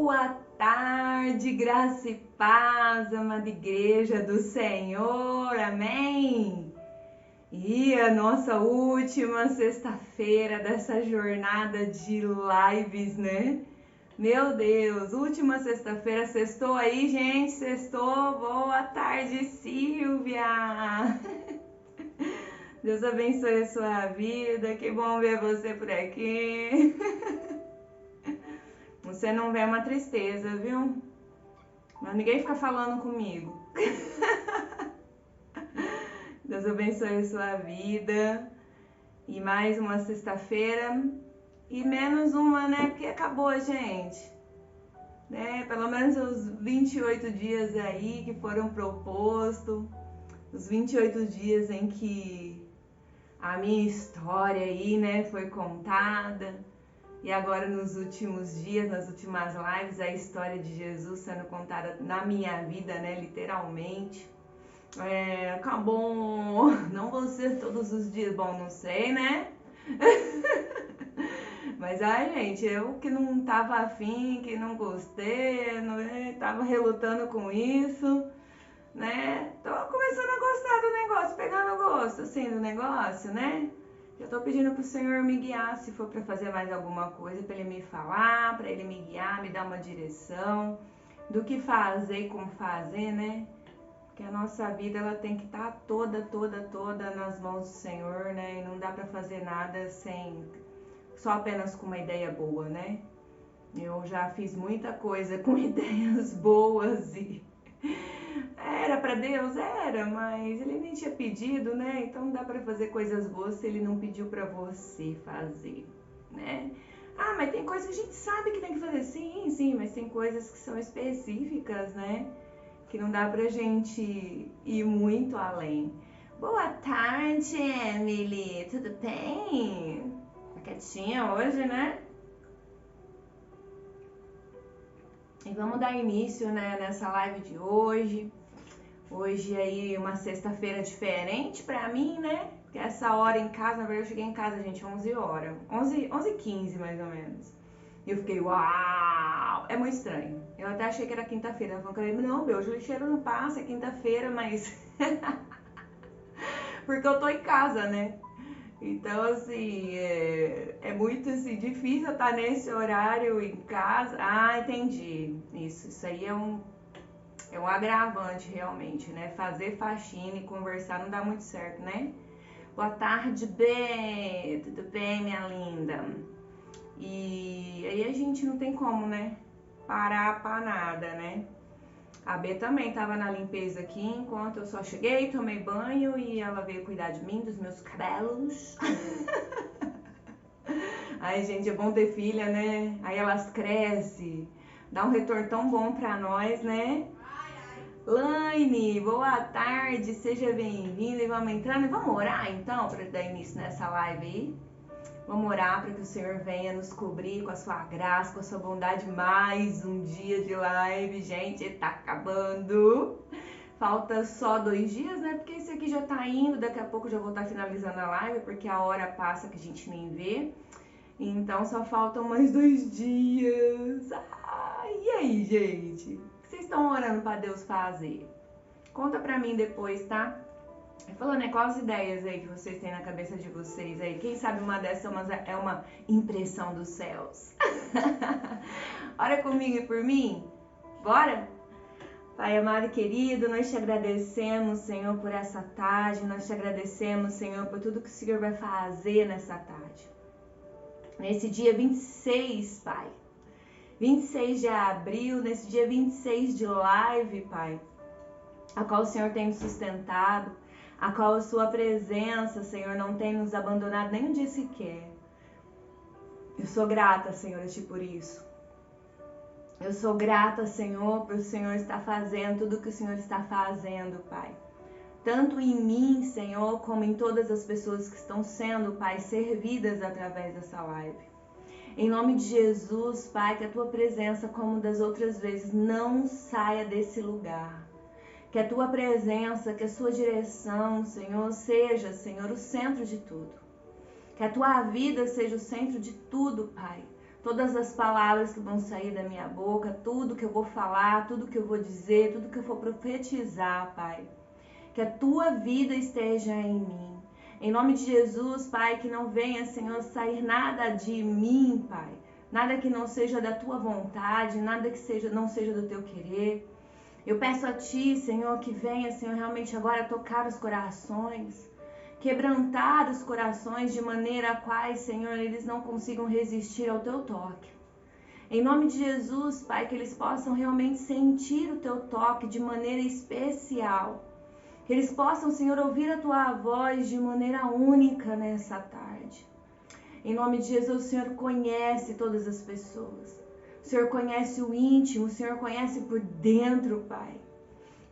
Boa tarde, graça e paz, amada igreja do Senhor, amém? E a nossa última sexta-feira dessa jornada de lives, né? Meu Deus, última sexta-feira, sextou aí, gente? Sextou, boa tarde, Silvia! Deus abençoe a sua vida, que bom ver você por aqui. Você não vê uma tristeza, viu? Mas ninguém fica falando comigo. Deus abençoe a sua vida. E mais uma sexta-feira. E menos uma, né? Porque acabou, gente. Né? Pelo menos os 28 dias aí que foram propostos. Os 28 dias em que a minha história aí, né, foi contada. E agora nos últimos dias, nas últimas lives, a história de Jesus sendo contada na minha vida, né, literalmente. Acabou, não vou ser todos os dias, bom, não sei, né? Mas ai, gente, eu que não tava afim, que não gostei, não, tava relutando com isso, né? Tô começando a gostar do negócio, pegando gosto, assim, do negócio, né? Eu tô pedindo pro Senhor me guiar, se for para fazer mais alguma coisa, para Ele me falar, para Ele me guiar, me dar uma direção do que fazer e como fazer, né? Porque a nossa vida, ela tem que estar toda nas mãos do Senhor, né? E não dá para fazer nada só apenas com uma ideia boa, né? Eu já fiz muita coisa com ideias boas e era para Deus, era, mas ele nem tinha pedido, né? Então não dá para fazer coisas boas se ele não pediu para você fazer, né? Ah, mas tem coisas que a gente sabe que tem que fazer, sim, mas tem coisas que são específicas, né? Que não dá pra gente ir muito além. Boa tarde, Emily, tudo bem? Tá quietinha hoje, né? E vamos dar início, né, nessa live de hoje. Hoje aí uma sexta-feira diferente pra mim, né? Porque essa hora em casa, na verdade eu cheguei em casa, gente, 11 horas. 11h15 mais ou menos. E eu fiquei, uau! É muito estranho. Eu até achei que era quinta-feira. Eu falei, não, meu, o lixeiro não passa, é quinta-feira, mas... Porque eu tô em casa, né? Então, assim, é muito assim, difícil eu estar nesse horário em casa. Ah, entendi. Isso aí é um agravante realmente, né? Fazer faxina e conversar não dá muito certo, né? Boa tarde, Bê. Tudo bem, minha linda? E aí a gente não tem como, né? Parar pra nada, né? A B também tava na limpeza aqui enquanto eu só cheguei, tomei banho e ela veio cuidar de mim, dos meus cabelos. Ai, gente, é bom ter filha, né? Aí elas crescem, dá um retorno tão bom pra nós, né? Laine, boa tarde, seja bem-vinda e vamos entrando e vamos orar então para dar início nessa live aí. Vamos orar para que o Senhor venha nos cobrir com a sua graça, com a sua bondade. Mais um dia de live, gente, tá acabando. Falta só 2 dias, né? Porque esse aqui já tá indo, daqui a pouco já vou estar finalizando a live, porque a hora passa que a gente nem vê. Então só faltam mais 2 dias. E aí, gente? O que vocês estão orando para Deus fazer? Conta pra mim depois, tá? Falando, né? Quais ideias aí que vocês têm na cabeça de vocês aí? Quem sabe uma dessas é uma impressão dos céus. Ora comigo e por mim? Bora? Pai amado e querido, nós te agradecemos, Senhor, por essa tarde. Nós te agradecemos, Senhor, por tudo que o Senhor vai fazer nessa tarde. Nesse dia 26, Pai. 26 de abril, nesse dia 26 de live, Pai, a qual o Senhor tem nos sustentado, a qual a sua presença, Senhor, não tem nos abandonado nem um dia sequer. Eu sou grata, Senhor, a Ti por isso. Eu sou grata, Senhor, por o Senhor estar fazendo tudo o que o Senhor está fazendo, Pai. Tanto em mim, Senhor, como em todas as pessoas que estão sendo, Pai, servidas através dessa live. Em nome de Jesus, Pai, que a Tua presença, como das outras vezes, não saia desse lugar. Que a Tua presença, que a Sua direção, Senhor, seja, Senhor, o centro de tudo. Que a Tua vida seja o centro de tudo, Pai. todas as palavras que vão sair da minha boca, tudo que eu vou falar, tudo que eu vou dizer, tudo que eu for profetizar, Pai. Que a tua vida esteja em mim. Em nome de Jesus, Pai, que não venha, Senhor, sair nada de mim, Pai. Nada que não seja da tua vontade, nada que não seja do teu querer. Eu peço a ti, Senhor, que venha, Senhor, realmente agora tocar os corações, quebrantar os corações de maneira a quais, Senhor, eles não consigam resistir ao teu toque. Em nome de Jesus, Pai, que eles possam realmente sentir o teu toque de maneira especial. Que eles possam, Senhor, ouvir a tua voz de maneira única nessa tarde. Em nome de Jesus, o Senhor conhece todas as pessoas. O Senhor conhece o íntimo, o Senhor conhece por dentro, Pai.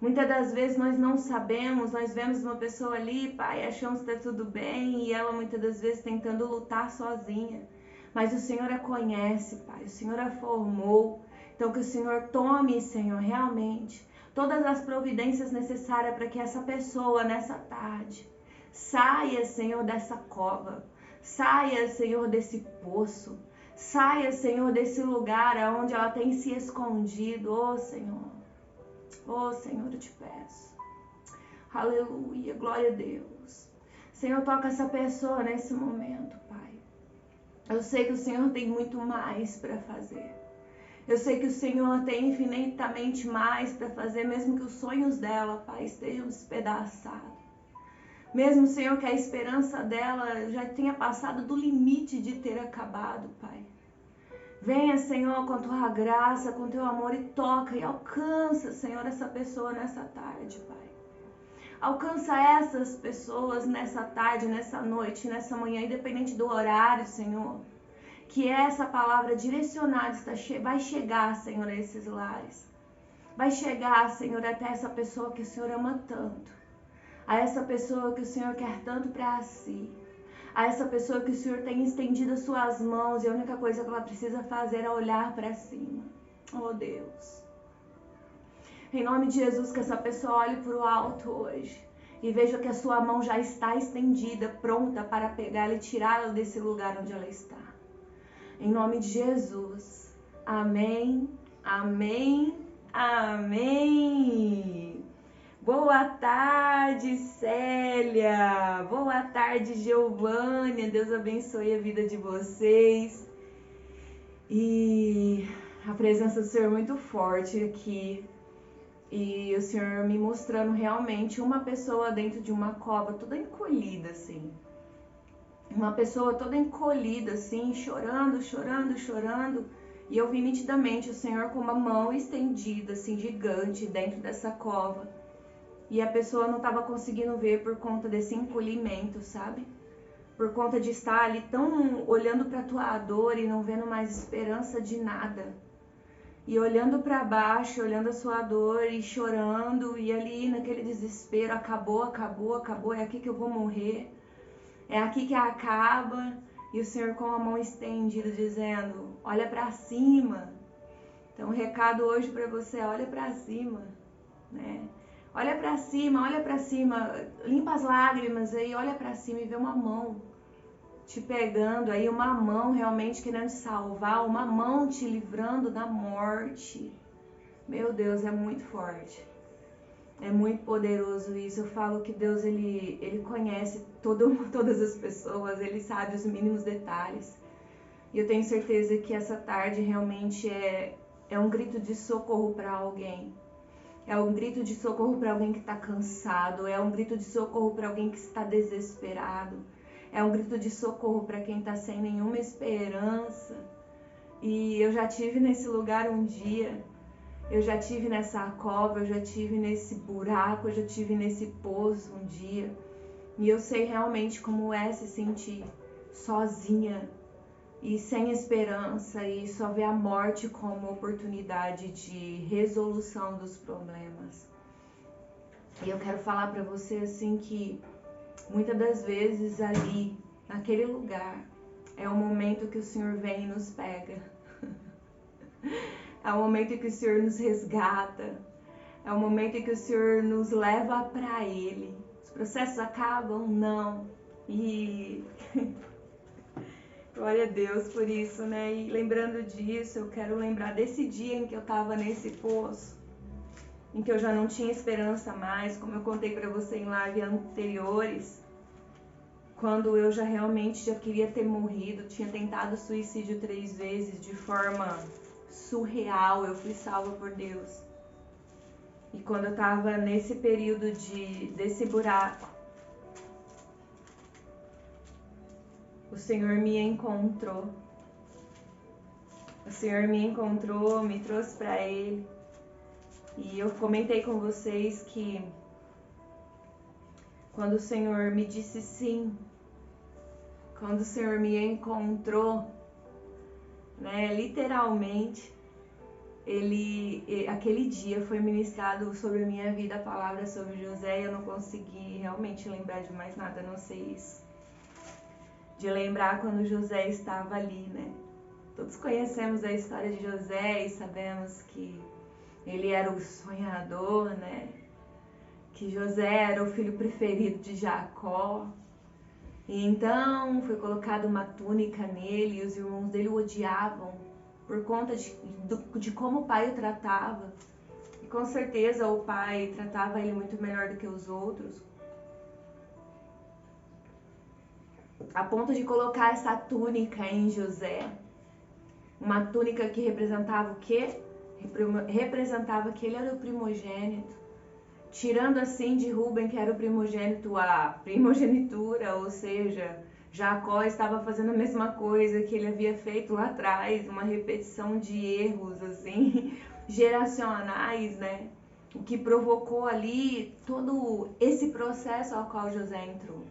Muitas das vezes nós não sabemos, nós vemos uma pessoa ali, Pai, achamos que está tudo bem e ela muitas das vezes tentando lutar sozinha. Mas o Senhor a conhece, Pai, o Senhor a formou. Então que o Senhor tome, Senhor, realmente todas as providências necessárias para que essa pessoa nessa tarde saia, Senhor, dessa cova. Saia, Senhor, desse poço. Saia, Senhor, desse lugar onde ela tem se escondido. Oh, Senhor. Oh, Senhor, eu te peço. Aleluia, glória a Deus. Senhor, toca essa pessoa nesse momento, Pai. Eu sei que o Senhor tem muito mais para fazer. Eu sei que o Senhor tem infinitamente mais para fazer, mesmo que os sonhos dela, Pai, estejam despedaçados. Mesmo, Senhor, que a esperança dela já tenha passado do limite de ter acabado, Pai. Venha, Senhor, com a tua graça, com o teu amor e toca e alcança, Senhor, essa pessoa nessa tarde, Pai. Alcança essas pessoas nessa tarde, nessa noite, nessa manhã, independente do horário, Senhor. Que essa palavra direcionada vai chegar, Senhor, a esses lares. Vai chegar, Senhor, até essa pessoa que o Senhor ama tanto. A essa pessoa que o Senhor quer tanto para si. A essa pessoa que o Senhor tem estendido as suas mãos e a única coisa que ela precisa fazer é olhar para cima. Oh, Deus. Em nome de Jesus, que essa pessoa olhe para o alto hoje e veja que a sua mão já está estendida, pronta para pegá-la e tirá-la desse lugar onde ela está. Em nome de Jesus. Amém, amém, amém. Boa tarde, Célia. Boa tarde, Giovânia. Deus abençoe a vida de vocês. E a presença do Senhor é muito forte aqui. E o Senhor me mostrando realmente uma pessoa dentro de uma cova, toda encolhida, assim. Uma pessoa toda encolhida, assim, chorando, chorando, chorando. E eu vi nitidamente o Senhor com uma mão estendida, assim, gigante, dentro dessa cova. E a pessoa não estava conseguindo ver por conta desse encolhimento, sabe? Por conta de estar ali tão olhando para a tua dor e não vendo mais esperança de nada. E olhando para baixo, olhando a sua dor e chorando. E ali naquele desespero, acabou, acabou, acabou, é aqui que eu vou morrer. É aqui que acaba. E o Senhor com a mão estendida dizendo, olha para cima. Então o recado hoje para você é, olha para cima, né? Olha para cima, limpa as lágrimas aí, olha para cima e vê uma mão te pegando aí, uma mão realmente querendo te salvar, uma mão te livrando da morte. Meu Deus, é muito forte. É muito poderoso isso. Eu falo que Deus, ele conhece todas as pessoas, ele sabe os mínimos detalhes. E eu tenho certeza que essa tarde realmente é um grito de socorro para alguém. É um grito de socorro para alguém que está cansado. É um grito de socorro para alguém que está desesperado. É um grito de socorro para quem está sem nenhuma esperança. E eu já tive nesse lugar um dia. Eu já tive nessa cova, eu já tive nesse buraco, eu já tive nesse poço um dia. E eu sei realmente como é se sentir sozinha e sem esperança e só ver a morte como oportunidade de resolução dos problemas. E eu quero falar para você assim que muitas das vezes ali, naquele lugar, é o momento que o Senhor vem e nos pega. É o momento em que o Senhor nos resgata. É o momento em que o Senhor nos leva para Ele. Os processos acabam? Não. E Glória a Deus por isso, né? E lembrando disso, eu quero lembrar desse dia em que eu tava nesse poço, em que eu já não tinha esperança mais, como eu contei para você em live anteriores, quando eu já realmente já queria ter morrido, tinha tentado suicídio 3 vezes de forma surreal, eu fui salva por Deus. E quando eu tava nesse período desse buraco, o Senhor me encontrou. O Senhor me encontrou, me trouxe para Ele. E eu comentei com vocês que quando o Senhor me disse sim, quando o Senhor me encontrou, né, literalmente, aquele dia foi ministrado sobre a minha vida a palavra sobre José e eu não consegui realmente lembrar de mais nada, a não sei isso. De lembrar quando José estava ali, né? Todos conhecemos a história de José e sabemos que ele era o sonhador, né? Que José era o filho preferido de Jacó. E então foi colocada uma túnica nele e os irmãos dele o odiavam por conta de como o pai o tratava. E com certeza o pai tratava ele muito melhor do que os outros. A ponto de colocar essa túnica em José. Uma túnica que representava o quê? Representava que ele era o primogênito. Tirando assim de Rúben, que era o primogênito, a primogenitura, ou seja, Jacó estava fazendo a mesma coisa que ele havia feito lá atrás, uma repetição de erros assim, geracionais, né? O que provocou ali todo esse processo ao qual José entrou.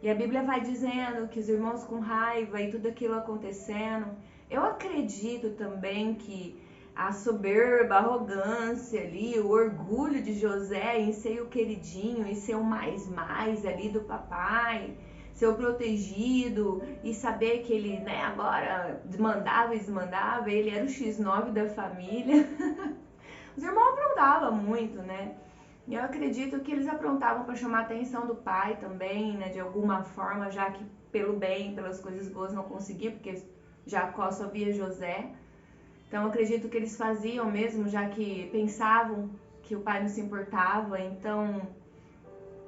E a Bíblia vai dizendo que os irmãos com raiva e tudo aquilo acontecendo. Eu acredito também que a soberba, a arrogância ali, o orgulho de José em ser o queridinho e ser o mais ali do papai, ser o protegido e saber que ele, né, agora mandava e desmandava, ele era o X9 da família. Os irmãos aprontavam muito, né? E eu acredito que eles aprontavam para chamar a atenção do pai também, né, de alguma forma, já que pelo bem, pelas coisas boas não conseguia, porque Jacó só via José. Então eu acredito que eles faziam mesmo, já que pensavam que o pai não se importava. Então,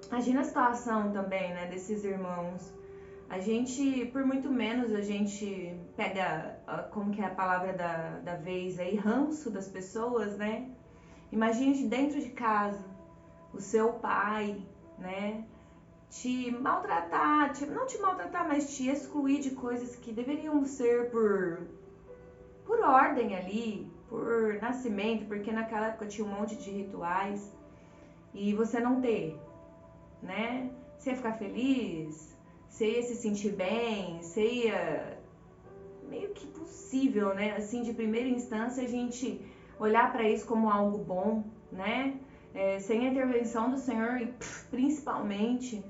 imagina a situação também, né, desses irmãos. A gente, por muito menos, a gente pega, como que é a palavra da vez aí, ranço das pessoas, né? Imagine dentro de casa, o seu pai, né, te maltratar, não te maltratar, mas te excluir de coisas que deveriam ser por ordem ali, por nascimento, porque naquela época tinha um monte de rituais, e você não ter, né, você ia ficar feliz, você ia se sentir bem, você ia, meio que possível, né, assim, de primeira instância a gente olhar para isso como algo bom, né, sem a intervenção do Senhor, principalmente.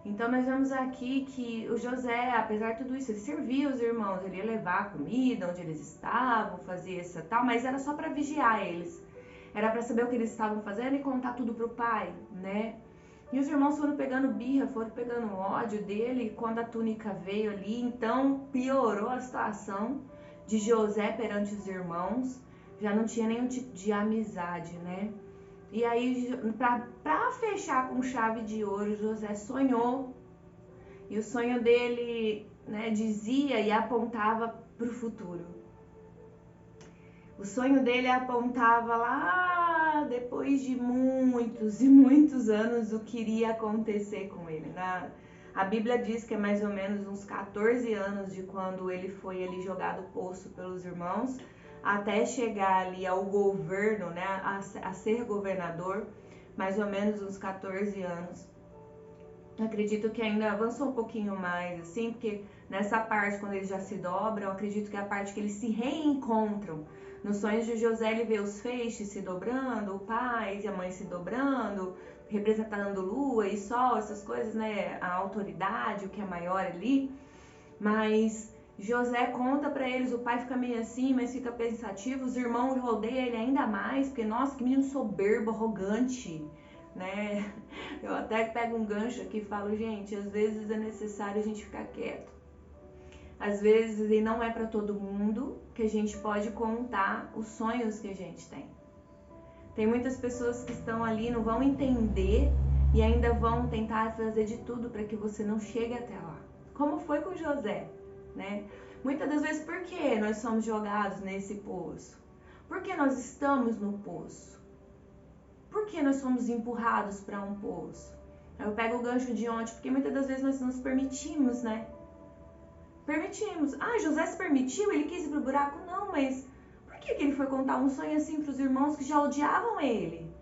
Então nós vemos aqui que o José, apesar de tudo isso, ele servia os irmãos, ele ia levar a comida onde eles estavam, fazia essa tal, mas era só para vigiar eles. Era para saber o que eles estavam fazendo e contar tudo pro pai, né? E os irmãos foram pegando birra, foram pegando ódio dele, e quando a túnica veio ali, então piorou a situação de José perante os irmãos, já não tinha nenhum tipo de amizade, né? E aí, para fechar com chave de ouro, José sonhou. E o sonho dele, né, dizia e apontava para o futuro. O sonho dele apontava lá, depois de muitos e muitos anos, o que iria acontecer com ele. A Bíblia diz que é mais ou menos uns 14 anos de quando ele foi ali jogado no poço pelos irmãos, até chegar ali ao governo, né, a ser governador, mais ou menos uns 14 anos. Acredito que ainda avançou um pouquinho mais, assim, porque nessa parte, quando eles já se dobram, acredito que é a parte que eles se reencontram. Nos sonhos de José, ele vê os feixes se dobrando, o pai e a mãe se dobrando, representando lua e sol, essas coisas, né, a autoridade, o que é maior ali, mas José conta para eles, o pai fica meio assim, mas fica pensativo, os irmãos rodeiam ele ainda mais, porque nossa, que menino soberbo, arrogante, né? Eu até pego um gancho aqui e falo, gente, às vezes é necessário a gente ficar quieto. às vezes, e não é para todo mundo, que a gente pode contar os sonhos que a gente tem. Tem muitas pessoas que estão ali, não vão entender e ainda vão tentar fazer de tudo para que você não chegue até lá. Como foi com José, né? Muitas das vezes, por que nós somos jogados nesse poço? Por que nós estamos no poço? Por que nós somos empurrados para um poço? Eu pego o gancho de ontem, porque muitas das vezes nós nos permitimos, né? Permitimos. Ah, José se permitiu? Ele quis ir pro buraco? Não, mas por que ele foi contar um sonho assim pros irmãos que já odiavam ele?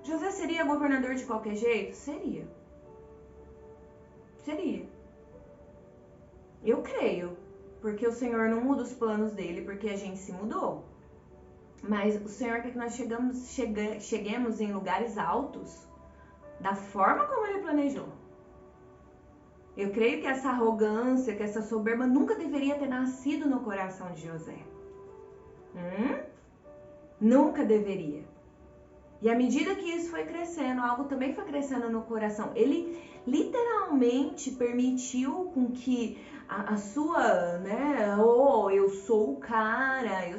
José seria governador de qualquer jeito? Seria. Seria. Eu creio, porque o Senhor não muda os planos dele, porque a gente se mudou. Mas o Senhor quer que nós cheguemos em lugares altos da forma como Ele planejou. Eu creio que essa arrogância, que essa soberba nunca deveria ter nascido no coração de José. Nunca deveria. E à medida que isso foi crescendo, algo também foi crescendo no coração. Ele literalmente permitiu com que a sua, né, eu sou o cara, eu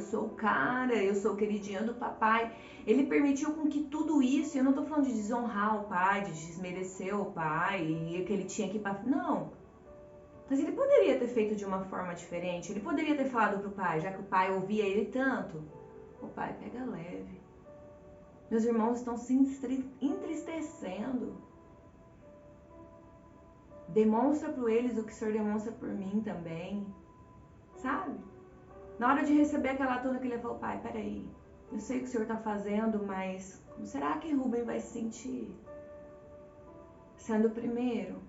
sou o queridinho do papai. Ele permitiu com que tudo isso, eu não tô falando de desonrar o pai, de desmerecer o pai, e que ele tinha que... Não. Mas ele poderia ter feito de uma forma diferente. Ele poderia ter falado pro pai, já que o pai ouvia ele tanto. O pai, pega leve. Meus irmãos estão se entristecendo. Demonstra para eles o que o Senhor demonstra por mim também. Sabe? Na hora de receber aquela túnica, ele falou, pai, peraí. Eu sei o que o Senhor está fazendo, mas como será que Rubem vai se sentir? Sendo o primeiro?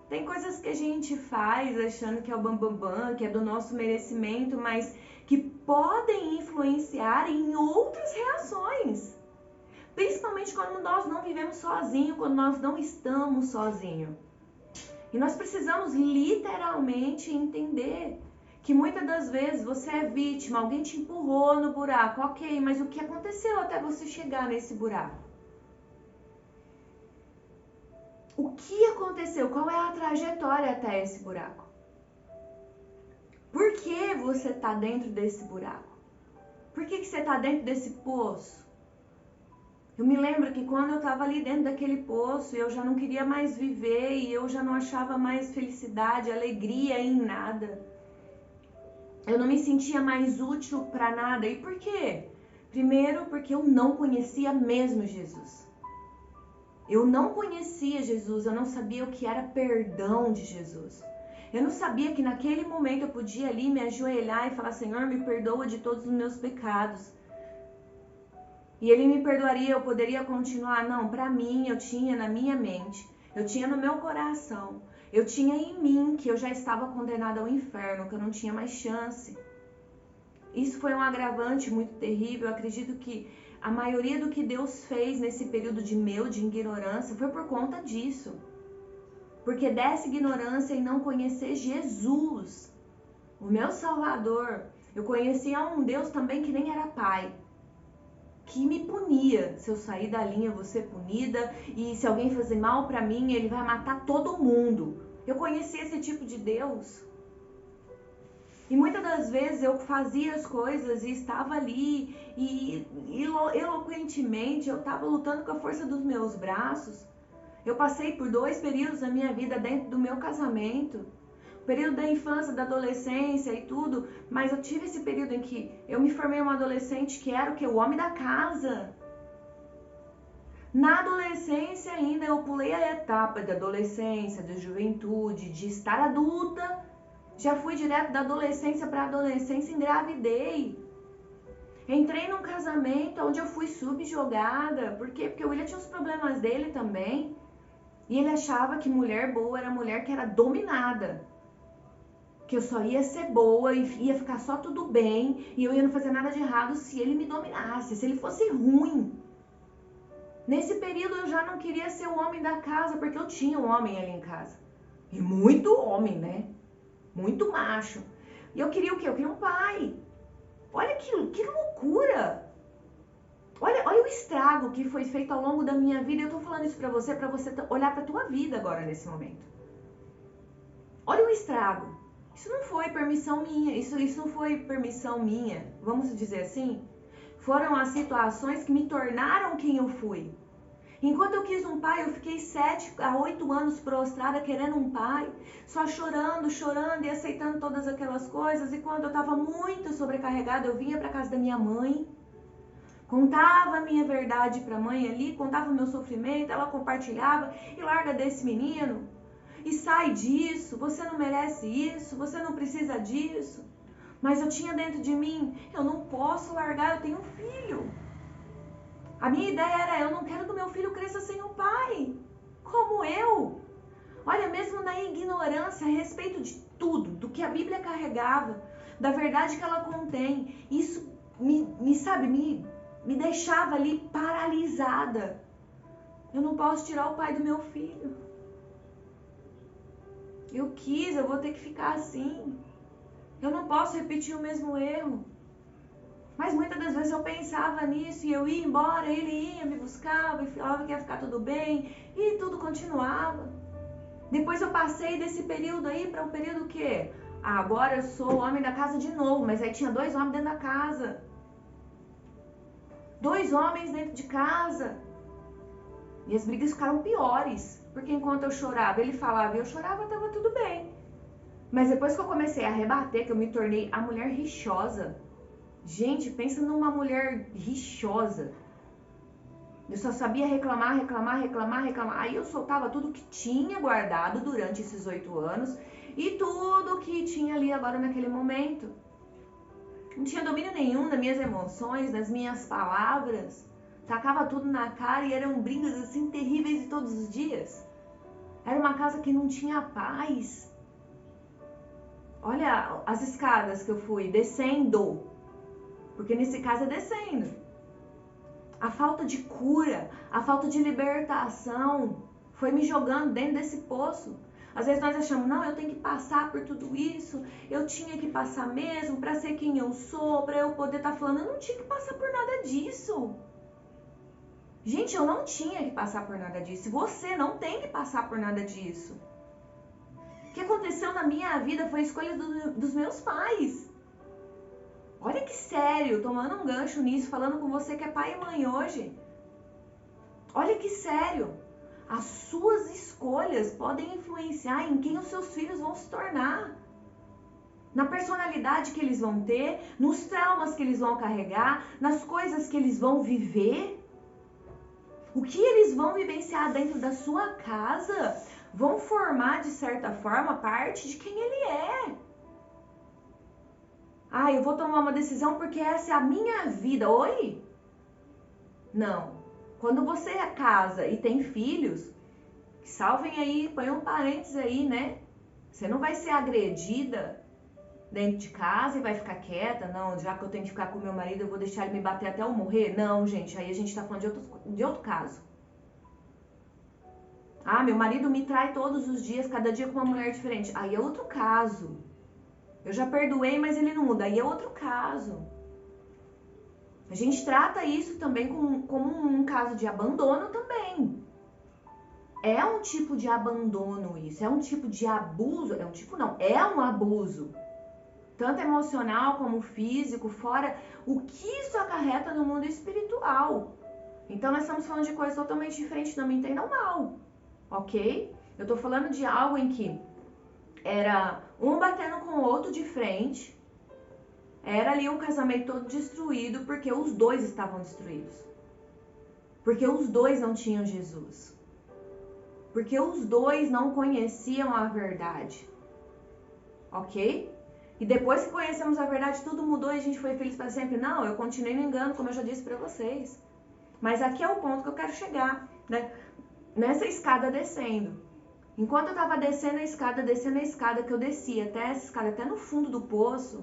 Tem coisas que a gente faz achando que é o bambambam, que é do nosso merecimento, mas que podem influenciar em outras reações. Principalmente quando nós não vivemos sozinhos, quando nós não estamos sozinhos. E nós precisamos literalmente entender que muitas das vezes você é vítima, alguém te empurrou no buraco, ok, mas o que aconteceu até você chegar nesse buraco? O que aconteceu? Qual é a trajetória até esse buraco? Por que você está dentro desse buraco? Por que você está dentro desse poço? Eu me lembro que quando eu estava ali dentro daquele poço, eu já não queria mais viver e eu já não achava mais felicidade, alegria em nada. Eu não me sentia mais útil para nada. E por quê? Primeiro, porque eu não conhecia mesmo Jesus. Eu não conhecia Jesus, eu não sabia o que era perdão de Jesus. Eu não sabia que naquele momento eu podia ali me ajoelhar e falar, Senhor, me perdoa de todos os meus pecados. E Ele me perdoaria, eu poderia continuar. Não, para mim, eu tinha na minha mente, eu tinha no meu coração, eu tinha em mim que eu já estava condenada ao inferno, que eu não tinha mais chance. Isso foi um agravante muito terrível. Eu acredito que a maioria do que Deus fez nesse período de ignorância foi por conta disso. Porque dessa ignorância e não conhecer Jesus, o meu Salvador, eu conhecia um Deus também que nem era pai, que me punia. Se eu sair da linha, eu vou ser punida, e se alguém fazer mal pra mim, ele vai matar todo mundo. Eu conhecia esse tipo de Deus. E muitas das vezes eu fazia as coisas e estava ali e eloquentemente eu estava lutando com a força dos meus braços. Eu passei por 2 períodos da minha vida dentro do meu casamento. O período da infância, da adolescência e tudo. Mas eu tive esse período em que eu me formei uma adolescente que era o quê? O homem da casa. Na adolescência ainda eu pulei a etapa de adolescência, de juventude, de estar adulta. Já fui direto da adolescência para adolescência, engravidei. Entrei num casamento onde eu fui subjugada. Por quê? Porque o William tinha os problemas dele também. E ele achava que mulher boa era mulher que era dominada. Que eu só ia ser boa e ia ficar só tudo bem. E eu ia não fazer nada de errado se ele me dominasse, se ele fosse ruim. Nesse período eu já não queria ser o homem da casa, porque eu tinha um homem ali em casa. E muito homem, né? Muito macho. E eu queria o quê? Eu queria um pai. Olha que loucura. Olha Olha o estrago que foi feito ao longo da minha vida. Eu tô falando isso pra você olhar pra tua vida agora, nesse momento. Olha o estrago. Isso não foi permissão minha, isso não foi permissão minha, vamos dizer assim. Foram as situações que me tornaram quem eu fui. Enquanto eu quis um pai, eu fiquei 7 a 8 anos prostrada querendo um pai, só chorando e aceitando todas aquelas coisas. E quando eu estava muito sobrecarregada, eu vinha para casa da minha mãe, contava a minha verdade para a mãe ali, contava o meu sofrimento, ela compartilhava e larga desse menino. E sai disso, você não merece isso, você não precisa disso. Mas eu tinha dentro de mim, eu não posso largar, eu tenho um filho. A minha ideia era, eu não quero que o meu filho cresça sem um pai, como eu. Olha, mesmo na ignorância a respeito de tudo, do que a Bíblia carregava, da verdade que ela contém, isso me deixava ali paralisada. Eu não posso tirar o pai do meu filho. Eu quis, eu vou ter que ficar assim. Eu não posso repetir o mesmo erro. Mas muitas das vezes eu pensava nisso e eu ia embora, ele ia, me buscava e falava que ia ficar tudo bem e tudo continuava. Depois eu passei desse período aí para um período que agora eu sou o homem da casa de novo, mas aí tinha 2 homens dentro da casa. 2 homens dentro de casa. E as brigas ficaram piores, porque enquanto eu chorava, ele falava e eu chorava, estava tudo bem. Mas depois que eu comecei a rebater, que eu me tornei a mulher rixosa. Gente, pensa numa mulher rixosa. Eu só sabia reclamar. Aí eu soltava tudo que tinha guardado durante esses 8 anos e tudo que tinha ali agora naquele momento. Não tinha domínio nenhum das minhas emoções, das minhas palavras. Tacava tudo na cara e eram brigas assim terríveis de todos os dias. Era uma casa que não tinha paz. Olha as escadas que eu fui descendo. Porque nesse caso é descendo. A falta de cura, a falta de libertação foi me jogando dentro desse poço. Às vezes nós achamos, não, eu tenho que passar por tudo isso, eu tinha que passar mesmo para ser quem eu sou, para eu poder estar falando. Eu não tinha que passar por nada disso. Gente, eu não tinha que passar por nada disso. Você não tem que passar por nada disso. O que aconteceu na minha vida foi a escolha dos meus pais. Olha que sério, tomando um gancho nisso, falando com você que é pai e mãe hoje. Olha que sério. As suas escolhas podem influenciar em quem os seus filhos vão se tornar. Na personalidade que eles vão ter, nos traumas que eles vão carregar, nas coisas que eles vão viver. O que eles vão vivenciar dentro da sua casa vão formar, de certa forma, parte de quem ele é. Ah, eu vou tomar uma decisão porque essa é a minha vida. Oi? Não. Quando você casa e tem filhos, salvem aí, põe um parênteses aí, né? Você não vai ser agredida dentro de casa e vai ficar quieta. Não, já que eu tenho que ficar com meu marido, eu vou deixar ele me bater até eu morrer. Não, gente, aí a gente tá falando de outro caso. Ah, meu marido me trai todos os dias, cada dia com uma mulher diferente. Aí é outro caso. Eu já perdoei, mas ele não muda. Aí é outro caso. A gente trata isso também como um caso de abandono também. É um tipo de abandono isso. É um tipo de abuso. É um tipo não, é um abuso. Tanto emocional como físico, fora o que isso acarreta no mundo espiritual. Então nós estamos falando de coisas totalmente diferentes, não me entendam mal. Ok? Eu tô falando de algo em que era um batendo com o outro de frente. Era ali um casamento todo destruído porque os dois estavam destruídos. Porque os dois não tinham Jesus. Porque os dois não conheciam a verdade. Ok? E depois que conhecemos a verdade, tudo mudou e a gente foi feliz para sempre. Não, eu continuei no engano, como eu já disse para vocês. Mas aqui é o ponto que eu quero chegar, né? Nessa escada descendo. Enquanto eu estava descendo a escada, que eu descia até essa escada, até no fundo do poço,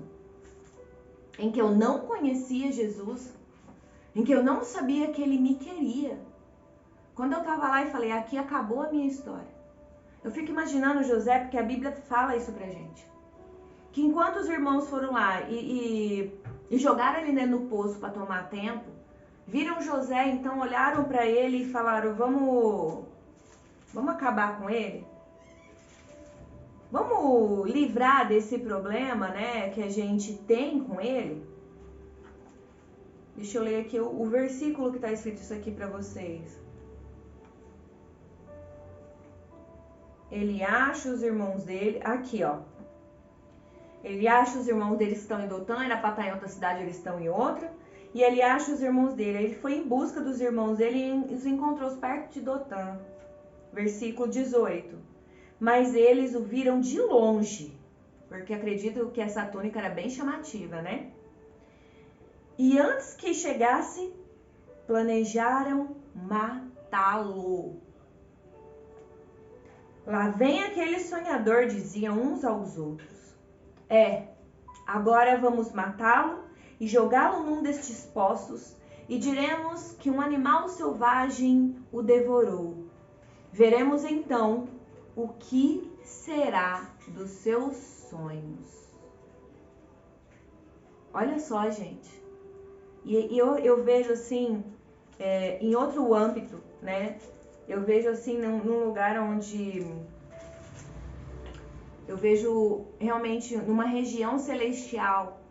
em que eu não conhecia Jesus, em que eu não sabia que Ele me queria. Quando eu estava lá e falei, aqui acabou a minha história. Eu fico imaginando José, porque a Bíblia fala isso pra gente. Que enquanto os irmãos foram lá e jogaram ele dentro do poço para tomar tempo, Viram José, então olharam para ele e falaram, vamos acabar com ele? Vamos livrar desse problema, né, que a gente tem com ele? Deixa eu ler aqui o versículo que está escrito isso aqui para vocês. Ele acha os irmãos dele, aqui ó. Ele acha os irmãos dele que estão em Dotã, era para estar em outra cidade, eles estão em outra. E ele acha os irmãos dele. Ele foi em busca dos irmãos dele e os encontrou perto de Dotã. Versículo 18. Mas eles o viram de longe, porque acredito que essa túnica era bem chamativa, né? E antes que chegasse, planejaram matá-lo. Lá vem aquele sonhador, diziam uns aos outros. Agora vamos matá-lo e jogá-lo num destes poços, e diremos que um animal selvagem o devorou. Veremos então o que será dos seus sonhos. Olha só, gente. E eu vejo assim, em outro âmbito, né? Eu vejo assim, num lugar onde... Eu vejo realmente numa região celestial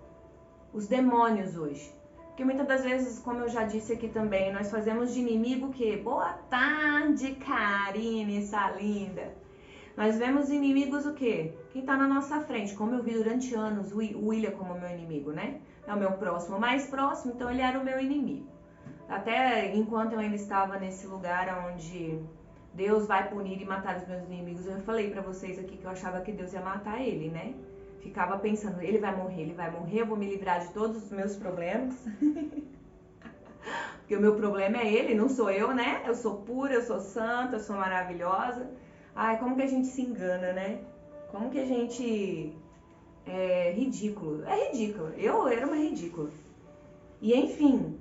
os demônios hoje. Porque muitas das vezes, como eu já disse aqui também, nós fazemos de inimigo o quê? Boa tarde, Karine, essa linda. Nós vemos inimigos o quê? Quem tá na nossa frente, como eu vi durante anos o William como meu inimigo, né? É o meu próximo, mais próximo, então ele era o meu inimigo. Até enquanto eu ainda estava nesse lugar onde Deus vai punir e matar os meus inimigos, eu falei pra vocês aqui que eu achava que Deus ia matar ele, né? Ficava pensando, ele vai morrer, eu vou me livrar de todos os meus problemas. Porque o meu problema é ele, não sou eu, né? Eu sou pura, eu sou santa, eu sou maravilhosa. Ai, como que a gente se engana, né? Como que a gente é ridículo. É ridículo. Eu era uma ridícula. E enfim.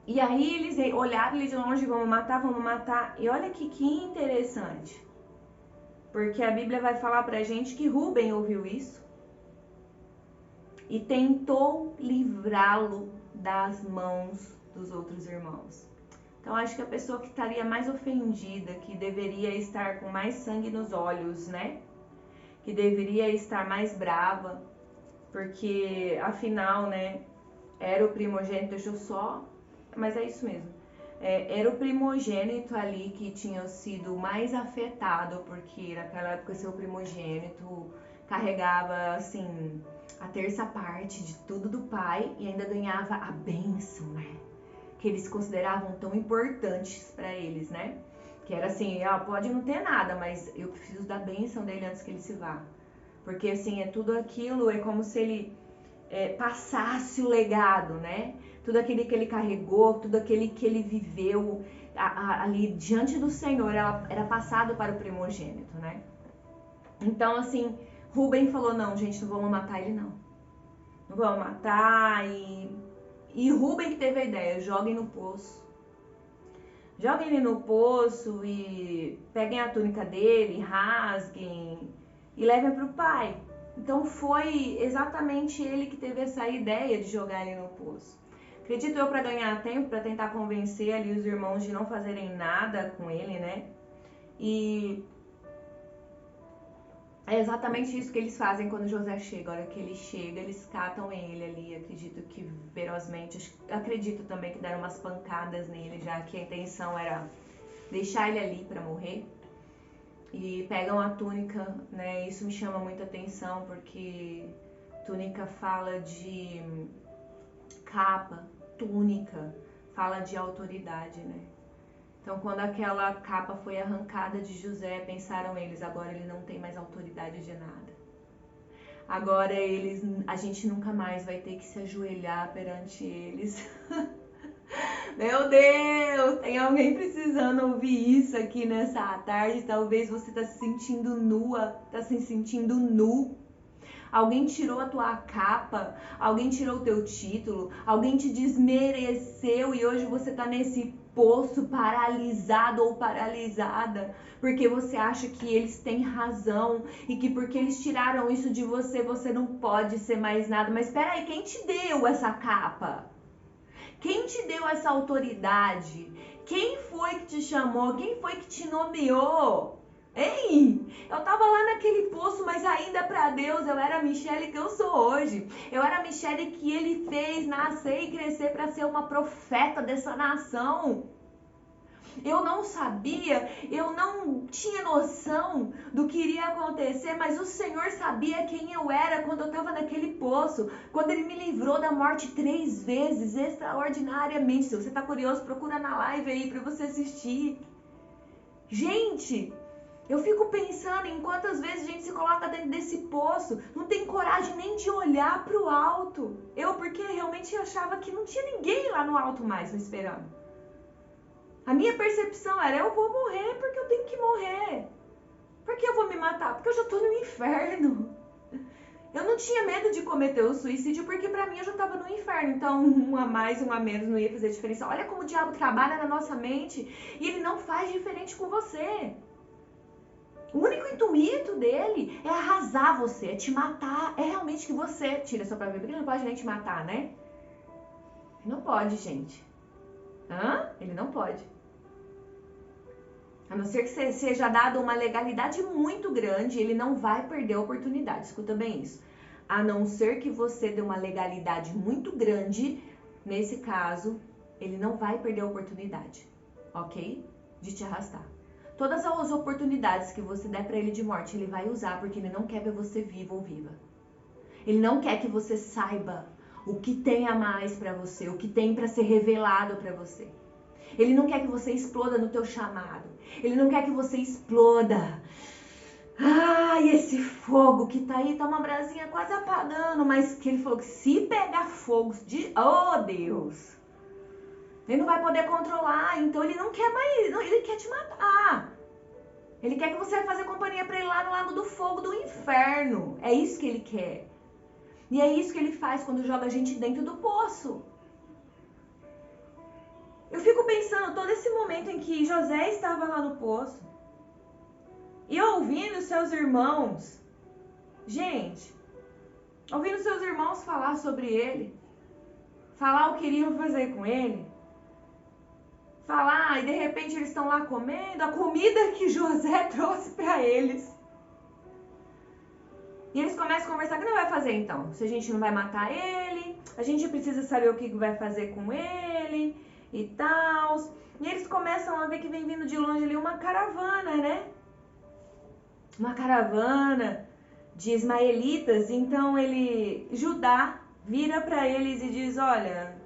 E aí eles olharam ele de longe, vamos matar. E olha que interessante. Porque a Bíblia vai falar pra gente que Rúben ouviu isso e tentou livrá-lo das mãos dos outros irmãos. Então acho que a pessoa que estaria mais ofendida, que deveria estar com mais sangue nos olhos, né? Que deveria estar mais brava, porque afinal, né, era o primogênito, deixa eu só... Mas é isso mesmo. Era o primogênito ali que tinha sido mais afetado, porque naquela época seu primogênito carregava, assim, a terça parte de tudo do pai e ainda ganhava a bênção, né? Que eles consideravam tão importantes para eles, né? Que era assim, pode não ter nada, mas eu preciso da bênção dele antes que ele se vá. Porque assim, tudo aquilo é como se ele passasse o legado, né? Tudo aquilo que ele carregou, tudo aquele que ele viveu ali diante do Senhor, era passado para o primogênito, né? Então, assim, Rúben falou, não, gente, não vamos matar ele, não. Não vamos matar. E Rúben que teve a ideia, joguem no poço. Joguem ele no poço e peguem a túnica dele, rasguem e levem para o pai. Então foi exatamente ele que teve essa ideia de jogar ele no poço. Acredito eu, para ganhar tempo, para tentar convencer ali os irmãos de não fazerem nada com ele, né? E é exatamente isso que eles fazem quando José chega. A hora que ele chega, eles catam ele ali, acredito que ferozmente. Acredito também que deram umas pancadas nele, já que a intenção era deixar ele ali para morrer. E pegam a túnica, né? Isso me chama muita atenção, porque túnica fala de capa, túnica fala de autoridade, né? Então, quando aquela capa foi arrancada de José, pensaram eles, agora ele não tem mais autoridade de nada. Agora a gente nunca mais vai ter que se ajoelhar perante eles. Meu Deus, tem alguém precisando ouvir isso aqui nessa tarde? Talvez você está se sentindo nua, está se sentindo nu. Alguém tirou a tua capa, alguém tirou o teu título, alguém te desmereceu e hoje você tá nesse poço paralisado ou paralisada, porque você acha que eles têm razão e que porque eles tiraram isso de você, você não pode ser mais nada. Mas espera aí, quem te deu essa capa? Quem te deu essa autoridade? Quem foi que te chamou? Quem foi que te nomeou? Hein? Eu tava lá naquele poço, mas ainda para Deus eu era a Michele que eu sou hoje. Eu era a Michele que Ele fez nascer e crescer para ser uma profeta dessa nação. Eu não sabia, eu não tinha noção do que iria acontecer, mas o Senhor sabia quem eu era quando eu estava naquele poço, quando Ele me livrou da morte 3 vezes, extraordinariamente. Se você está curioso, procura na live aí para você assistir. Gente, eu fico pensando em quantas vezes a gente se coloca dentro desse poço, não tem coragem nem de olhar para o alto. Porque realmente achava que não tinha ninguém lá no alto mais me esperando. A minha percepção era, eu vou morrer porque eu tenho que morrer. Por que eu vou me matar? Porque eu já estou no inferno. Eu não tinha medo de cometer o suicídio porque para mim eu já estava no inferno. Então, um a mais, um a menos não ia fazer diferença. Olha como o diabo trabalha na nossa mente e ele não faz diferente com você. O único intuito dele é arrasar você, é te matar. É realmente que você tira sua própria vida. Ele não pode nem te matar, né? Ele não pode, gente. Ele não pode. A não ser que seja dado uma legalidade muito grande, ele não vai perder a oportunidade. Escuta bem isso. A não ser que você dê uma legalidade muito grande, nesse caso, ele não vai perder a oportunidade, ok? De te arrastar. Todas as oportunidades que você der para ele de morte, ele vai usar, porque ele não quer ver você vivo ou viva. Ele não quer que você saiba o que tem a mais para você, o que tem para ser revelado para você. Ele não quer que você exploda no teu chamado. Ele não quer que você exploda. Ai, esse fogo que tá aí, tá uma brasinha quase apagando, mas que ele falou que se pegar fogo oh, Deus, ele não vai poder controlar, então ele não quer mais, ele quer te matar. Ele quer que você vai fazer companhia pra ele lá no lago do fogo do inferno. É isso que ele quer. E é isso que ele faz quando joga a gente dentro do poço. Eu fico pensando todo esse momento em que José estava lá no poço e ouvindo seus irmãos, gente, ouvindo seus irmãos falar sobre ele, falar o que iriam fazer com ele, falar e de repente eles estão lá comendo a comida que José trouxe para eles. E eles começam a conversar, o que não vai fazer então? Se a gente não vai matar ele, a gente precisa saber o que vai fazer com ele e tal. E eles começam a ver que vem vindo de longe ali uma caravana, né? Uma caravana de ismaelitas. Então Judá vira para eles e diz, olha,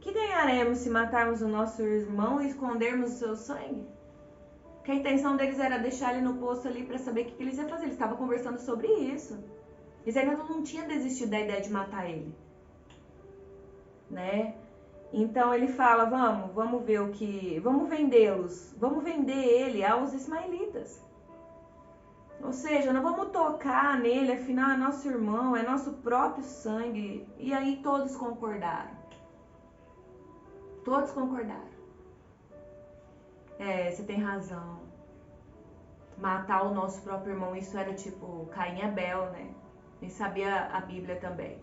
que ganharemos se matarmos o nosso irmão e escondermos o seu sangue? Que a intenção deles era deixar ele no poço ali para saber o que eles iam fazer. Eles estavam conversando sobre isso. Eles ainda não tinham desistido da ideia de matar ele, né? Então ele fala, vamos ver vamos vendê-los, vamos vender ele aos ismaelitas. Ou seja, não vamos tocar nele, afinal é nosso irmão, é nosso próprio sangue. E aí todos concordaram. Todos concordaram. Você tem razão. Matar o nosso próprio irmão, isso era tipo Caim e Abel, né? E sabia a Bíblia também.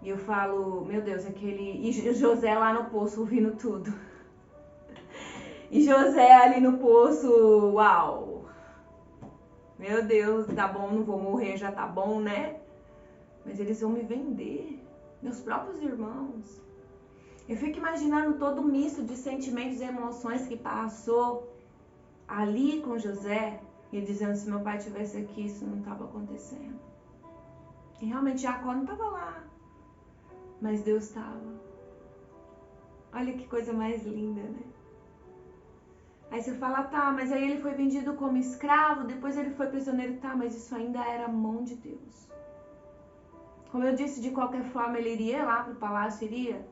E eu falo, meu Deus, e José lá no poço ouvindo tudo. E José ali no poço, uau. Meu Deus, tá bom, não vou morrer, já tá bom, né? Mas eles vão me vender, meus próprios irmãos. Eu fico imaginando todo o misto de sentimentos e emoções que passou ali com José. E dizendo, se meu pai estivesse aqui, isso não estava acontecendo. E realmente Jacó não estava lá. Mas Deus estava. Olha que coisa mais linda, né? Aí você fala, tá, mas aí ele foi vendido como escravo, depois ele foi prisioneiro, tá, mas isso ainda era a mão de Deus. Como eu disse, de qualquer forma ele iria lá pro palácio, iria.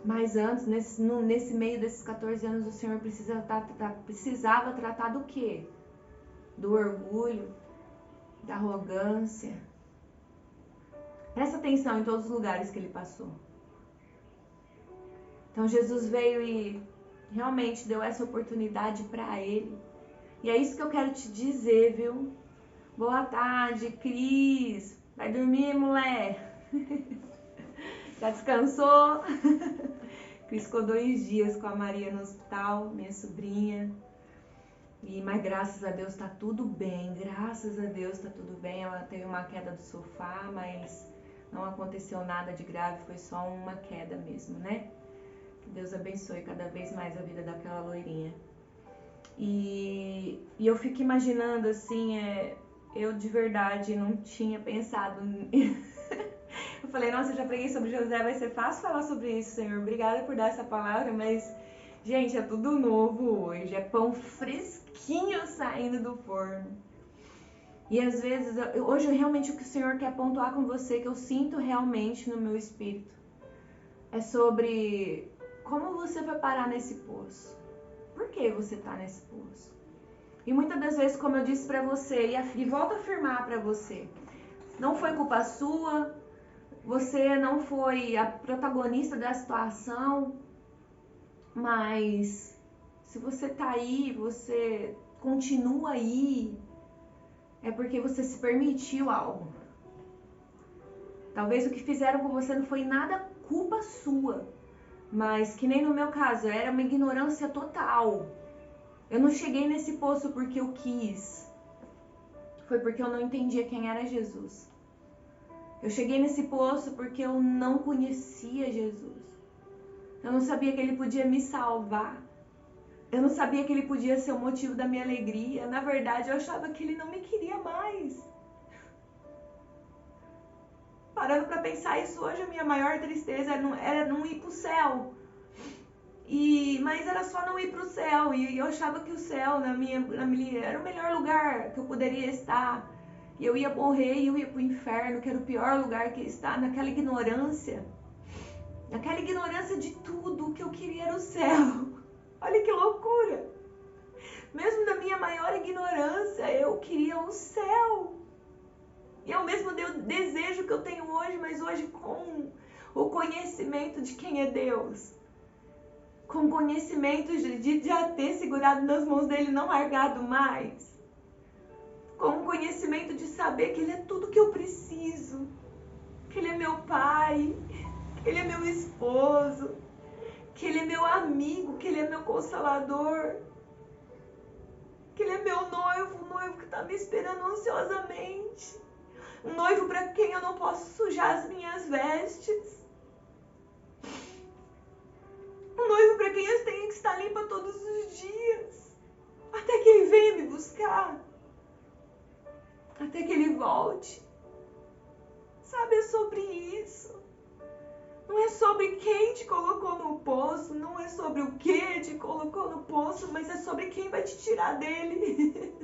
Mas antes, nesse meio desses 14 anos, o Senhor precisava tratar do quê? Do orgulho, da arrogância. Presta atenção em todos os lugares que ele passou. Então Jesus veio e realmente deu essa oportunidade para ele. E é isso que eu quero te dizer, viu? Boa tarde, Cris. Vai dormir, mulher? Já descansou? Cris ficou 2 dias com a Maria no hospital, minha sobrinha. Mas graças a Deus tá tudo bem, graças a Deus tá tudo bem. Ela teve uma queda do sofá, mas não aconteceu nada de grave, foi só uma queda mesmo, né? Que Deus abençoe cada vez mais a vida daquela loirinha. E eu fico imaginando assim, eu de verdade não tinha pensado. Eu falei, nossa, eu já preguei sobre José, vai ser fácil falar sobre isso, Senhor. Obrigada por dar essa palavra, mas, gente, é tudo novo hoje. É pão fresquinho saindo do forno. E às vezes, hoje realmente o que o Senhor quer pontuar com você, que eu sinto realmente no meu espírito, é sobre como você vai parar nesse poço. Por que você tá nesse poço? E muitas das vezes, como eu disse pra você, e volto a afirmar pra você, não foi culpa sua, você não foi a protagonista da situação, mas se você tá aí, você continua aí, é porque você se permitiu algo. Talvez o que fizeram com você não foi nada culpa sua, mas que nem no meu caso, era uma ignorância total. Eu não cheguei nesse poço porque eu quis, foi porque eu não entendia quem era Jesus. Eu cheguei nesse poço porque eu não conhecia Jesus. Eu não sabia que Ele podia me salvar. Eu não sabia que Ele podia ser o motivo da minha alegria. Na verdade, eu achava que Ele não me queria mais. Parando para pensar isso hoje, a minha maior tristeza era não ir pro céu. Mas era só não ir pro céu. E eu achava que o céu na minha era o melhor lugar que eu poderia estar. E eu ia morrer e eu ia pro inferno, que era o pior lugar que estar, naquela ignorância. Naquela ignorância de tudo, o que eu queria era o céu. Olha que loucura! Mesmo na minha maior ignorância, eu queria o céu. E é o mesmo desejo que eu tenho hoje, mas hoje com o conhecimento de quem é Deus. Com o conhecimento de já ter segurado nas mãos dele e não largado mais. Com o conhecimento de saber que ele é tudo que eu preciso. Que ele é meu pai, que ele é meu esposo, que ele é meu amigo, que ele é meu consolador, que ele é meu noivo, um noivo que está me esperando ansiosamente, um noivo para quem eu não posso sujar as minhas vestes, um noivo para quem eu tenho que estar limpa todos os dias, até que ele venha me buscar, até que ele volte. Sabe, é sobre isso. Não é sobre quem te colocou no poço, não é sobre o que te colocou no poço, mas é sobre quem vai te tirar dele.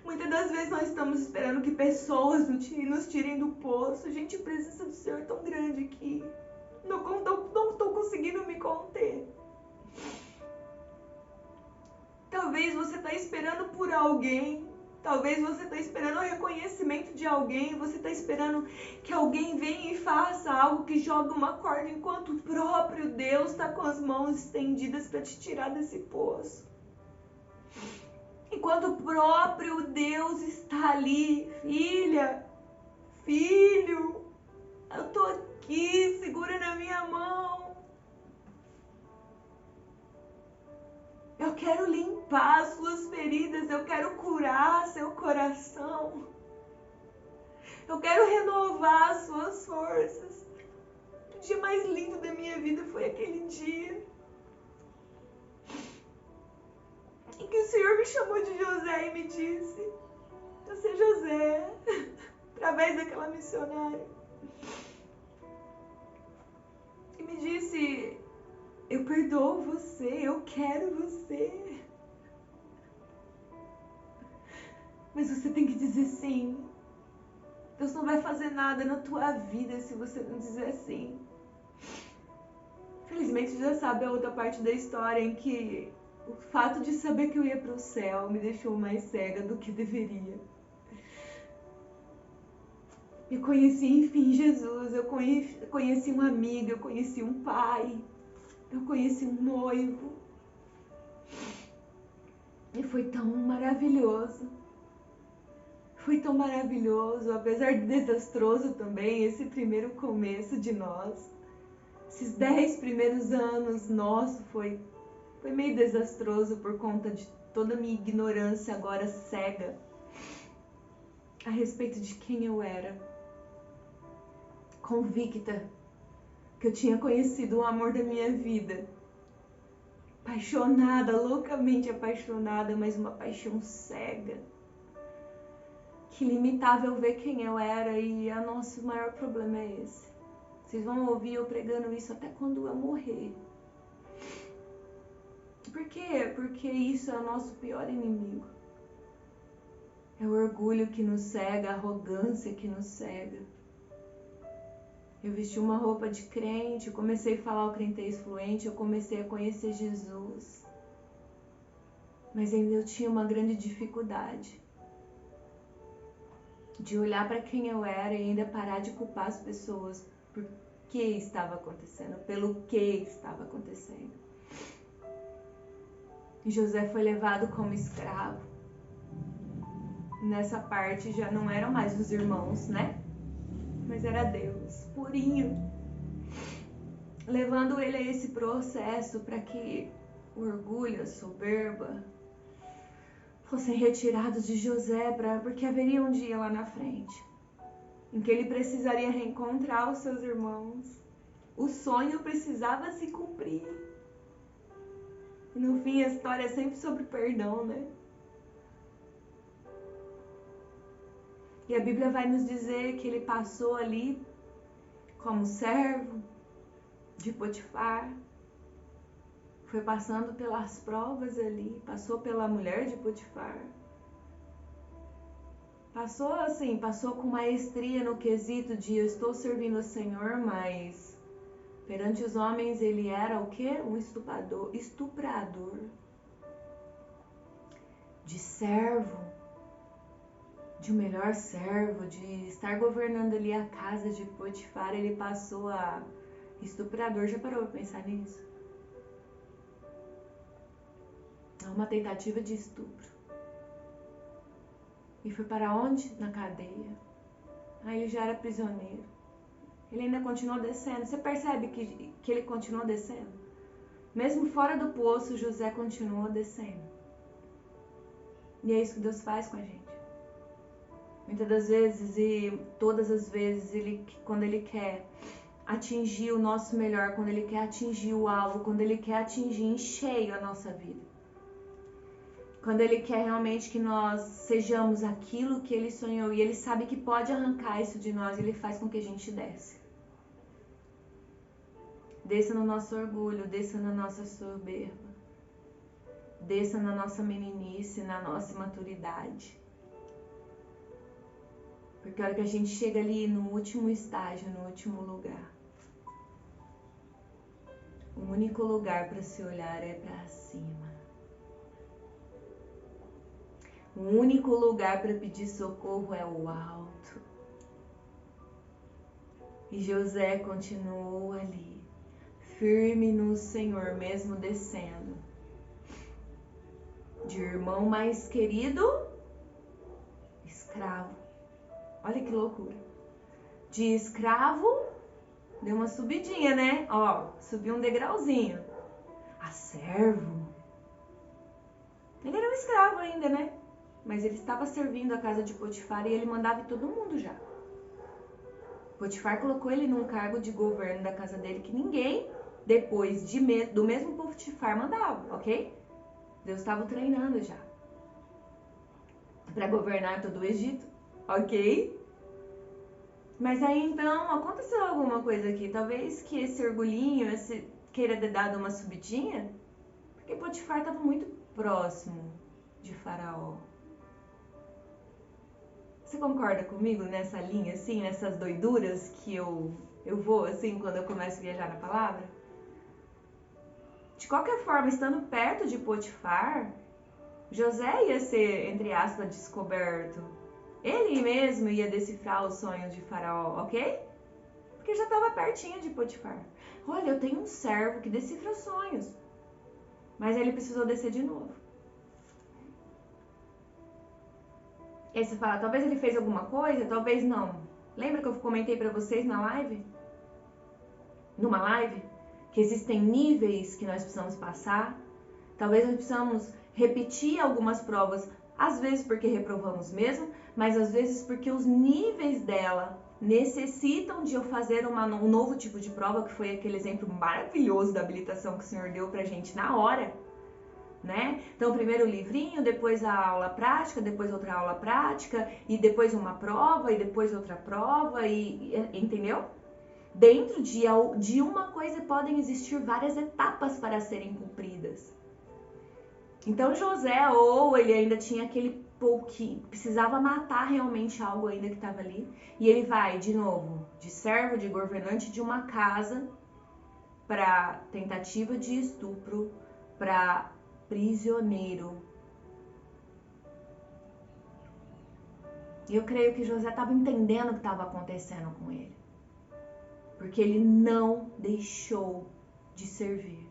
Muitas das vezes nós estamos esperando que pessoas nos tirem do poço. Gente, a presença do Senhor é tão grande que não estou conseguindo me conter. Talvez você está esperando por alguém. Talvez você está esperando o reconhecimento de alguém, você está esperando que alguém venha e faça algo que joga uma corda, enquanto o próprio Deus está com as mãos estendidas para te tirar desse poço. Enquanto o próprio Deus está ali, filha, filho, eu estou aqui, segura na minha mão. Eu quero limpar as suas feridas, eu quero curar seu coração. Eu quero renovar as suas forças. O dia mais lindo da minha vida foi aquele dia em que o Senhor me chamou de José e me disse: você é José, através daquela missionária. E me disse: eu perdoo você, eu quero você. Mas você tem que dizer sim. Deus não vai fazer nada na tua vida se você não dizer sim. Felizmente já sabe a outra parte da história em que o fato de saber que eu ia para o céu me deixou mais cega do que deveria. Eu conheci, enfim, Jesus, eu conheci um amigo, eu conheci um pai, eu conheci um noivo. E foi tão maravilhoso. Foi tão maravilhoso, apesar de desastroso também, esse primeiro começo de nós. Esses 10 primeiros anos, nosso, foi meio desastroso por conta de toda a minha ignorância agora cega a respeito de quem eu era. Convicta que eu tinha conhecido o amor da minha vida. Apaixonada, loucamente apaixonada, mas uma paixão cega. Que limitava eu ver quem eu era e o nosso maior problema é esse. Vocês vão ouvir eu pregando isso até quando eu morrer. Por quê? Porque isso é o nosso pior inimigo. É o orgulho que nos cega, a arrogância que nos cega. Eu vesti uma roupa de crente, eu comecei a falar o crentez fluente, eu comecei a conhecer Jesus. Mas ainda eu tinha uma grande dificuldade de olhar para quem eu era e ainda parar de culpar as pessoas por que estava acontecendo, pelo que estava acontecendo. José foi levado como escravo. Nessa parte já não eram mais os irmãos, né? Mas era Deus, purinho, levando ele a esse processo para que o orgulho, a soberba fossem retirados de José, porque haveria um dia lá na frente em que ele precisaria reencontrar os seus irmãos. O sonho precisava se cumprir. E no fim a história é sempre sobre perdão, né? E a Bíblia vai nos dizer que ele passou ali como servo de Potifar, foi passando pelas provas ali, passou pela mulher de Potifar, passou com maestria no quesito de eu estou servindo ao Senhor, mas perante os homens ele era o quê? Um estuprador. De servo, de um melhor servo, de estar governando ali a casa de Potifar, ele passou a estuprador. Já parou pra pensar nisso? É uma tentativa de estupro. E foi para onde? Na cadeia. Aí ele já era prisioneiro. Ele ainda continuou descendo. Você percebe que ele continuou descendo? Mesmo fora do poço, José continuou descendo. E é isso que Deus faz com a gente. Muitas das vezes e todas as vezes, quando Ele quer atingir o nosso melhor, quando Ele quer atingir o alvo, quando Ele quer atingir em cheio a nossa vida. Quando Ele quer realmente que nós sejamos aquilo que Ele sonhou e Ele sabe que pode arrancar isso de nós, Ele faz com que a gente desça. Desça no nosso orgulho, desça na nossa soberba, desça na nossa meninice, na nossa imaturidade. Porque a hora que a gente chega ali no último estágio, no último lugar, o único lugar para se olhar é para cima. O único lugar para pedir socorro é o alto. E José continuou ali, firme no Senhor, mesmo descendo. De irmão mais querido, escravo. Olha que loucura. De escravo, deu uma subidinha, né? Ó, subiu um degrauzinho. A servo. Ele era um escravo ainda, né? Mas ele estava servindo a casa de Potifar e ele mandava em todo mundo já. Potifar colocou ele num cargo de governo da casa dele que ninguém, depois do mesmo Potifar, mandava, ok? Deus estava treinando já para governar todo o Egito. Ok? Mas aí então aconteceu alguma coisa aqui. Talvez que esse orgulhinho, queira ter dado uma subidinha, porque Potifar estava muito próximo de Faraó. Você concorda comigo nessa linha, assim, nessas doiduras que eu vou, assim, quando eu começo a viajar na palavra? De qualquer forma, estando perto de Potifar, José ia ser, entre aspas, descoberto. Ele mesmo ia decifrar os sonhos de Faraó, ok? Porque já estava pertinho de Potifar. Olha, eu tenho um servo que decifra sonhos. Mas ele precisou descer de novo. E aí você fala, talvez ele fez alguma coisa, talvez não. Lembra que eu comentei pra vocês na live? Numa live? Que existem níveis que nós precisamos passar. Talvez nós precisamos repetir algumas provas, às vezes porque reprovamos mesmo, mas às vezes porque os níveis dela necessitam de eu fazer um novo tipo de prova, que foi aquele exemplo maravilhoso da habilitação que o Senhor deu pra gente na hora, né? Então, primeiro o livrinho, depois a aula prática, depois outra aula prática, e depois uma prova, e depois outra prova, entendeu? Dentro de uma coisa podem existir várias etapas para serem cumpridas. Então José, ou ele ainda tinha aquele pouquinho, precisava matar realmente algo ainda que estava ali, e ele vai de novo, de servo, de governante de uma casa, para tentativa de estupro, para prisioneiro. E eu creio que José estava entendendo o que estava acontecendo com ele, porque ele não deixou de servir.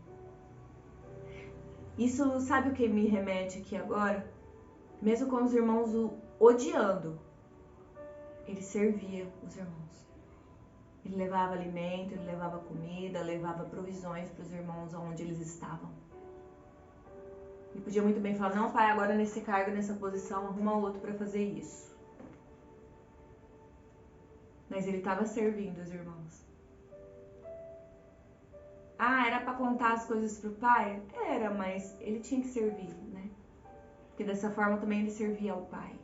Isso, sabe o que me remete aqui agora? Mesmo com os irmãos o odiando, ele servia os irmãos. Ele levava alimento, ele levava comida, levava provisões para os irmãos onde eles estavam. Ele podia muito bem falar, não, pai, agora nesse cargo, nessa posição, arruma outro para fazer isso. Mas ele estava servindo os irmãos. Ah, era para contar as coisas pro pai? Era, mas ele tinha que servir, né? Porque dessa forma também ele servia ao pai.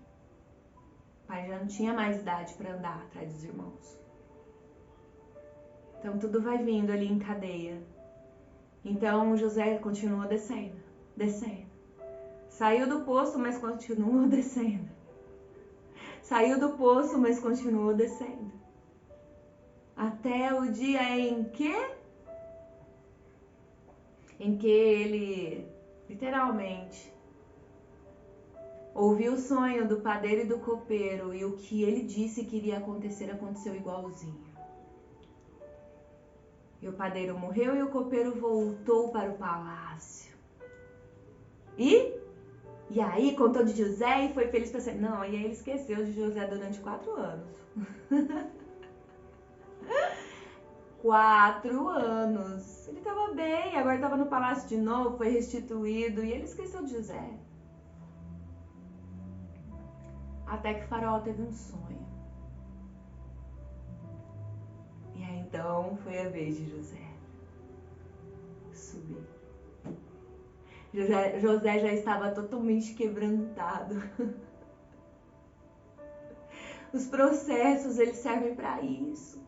O pai já não tinha mais idade para andar atrás dos irmãos. Então tudo vai vindo ali em cadeia. Então José continua descendo, descendo. Saiu do poço, mas continuou descendo. Saiu do poço, mas continuou descendo. Até o dia em que ele, literalmente, ouviu o sonho do padeiro e do copeiro, e o que ele disse que iria acontecer, aconteceu igualzinho. E o padeiro morreu e o copeiro voltou para o palácio. E aí contou de José e foi feliz para sempre. Não, e aí ele esqueceu de José durante 4 anos. 4 anos. Ele estava bem, agora estava no palácio de novo, foi restituído e ele esqueceu de José. Até que Faraó teve um sonho. E aí então foi a vez de José subir. José já estava totalmente quebrantado. Os processos, eles servem para isso.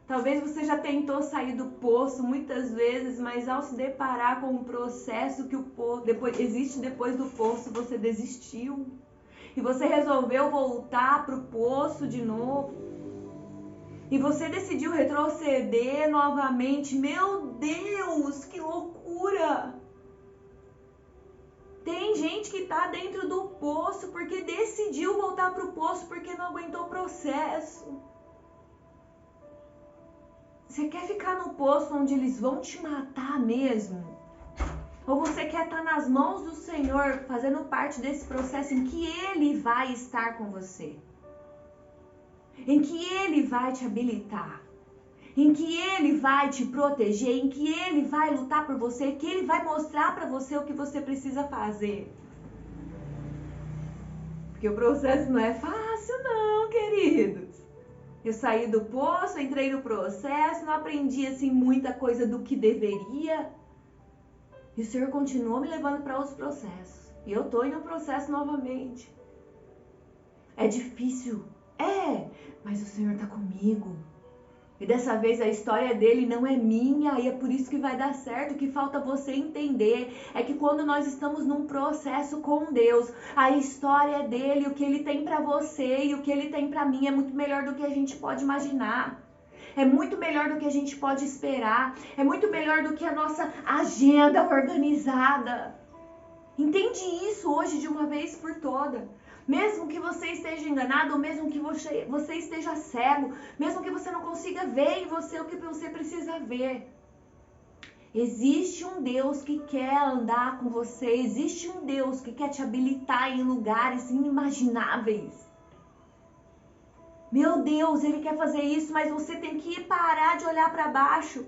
Talvez você já tentou sair do poço muitas vezes, mas ao se deparar com um processo que existe depois do poço, você desistiu. E você resolveu voltar para o poço de novo. E você decidiu retroceder novamente. Meu Deus, que loucura! Tem gente que está dentro do poço porque decidiu voltar para o poço porque não aguentou o processo. Você quer ficar no poço onde eles vão te matar mesmo? Ou você quer estar nas mãos do Senhor, fazendo parte desse processo em que Ele vai estar com você? Em que Ele vai te habilitar? Em que Ele vai te proteger? Em que Ele vai lutar por você? Que Ele vai mostrar para você o que você precisa fazer? Porque o processo não é fácil não, queridos. Eu saí do poço, entrei no processo, não aprendi assim muita coisa do que deveria. E o Senhor continuou me levando para outros processos. E eu tô em um processo novamente. É difícil? É, mas o Senhor tá comigo. E dessa vez a história dele não é minha, e é por isso que vai dar certo. O que falta você entender é que quando nós estamos num processo com Deus, a história dele, o que ele tem pra você e o que ele tem pra mim é muito melhor do que a gente pode imaginar. É muito melhor do que a gente pode esperar. É muito melhor do que a nossa agenda organizada. Entende isso hoje de uma vez por toda. Mesmo que você esteja enganado, ou mesmo que você esteja cego, mesmo que você não consiga ver em você o que você precisa ver. Existe um Deus que quer andar com você. Existe um Deus que quer te habilitar em lugares inimagináveis. Meu Deus, Ele quer fazer isso, mas você tem que parar de olhar para baixo.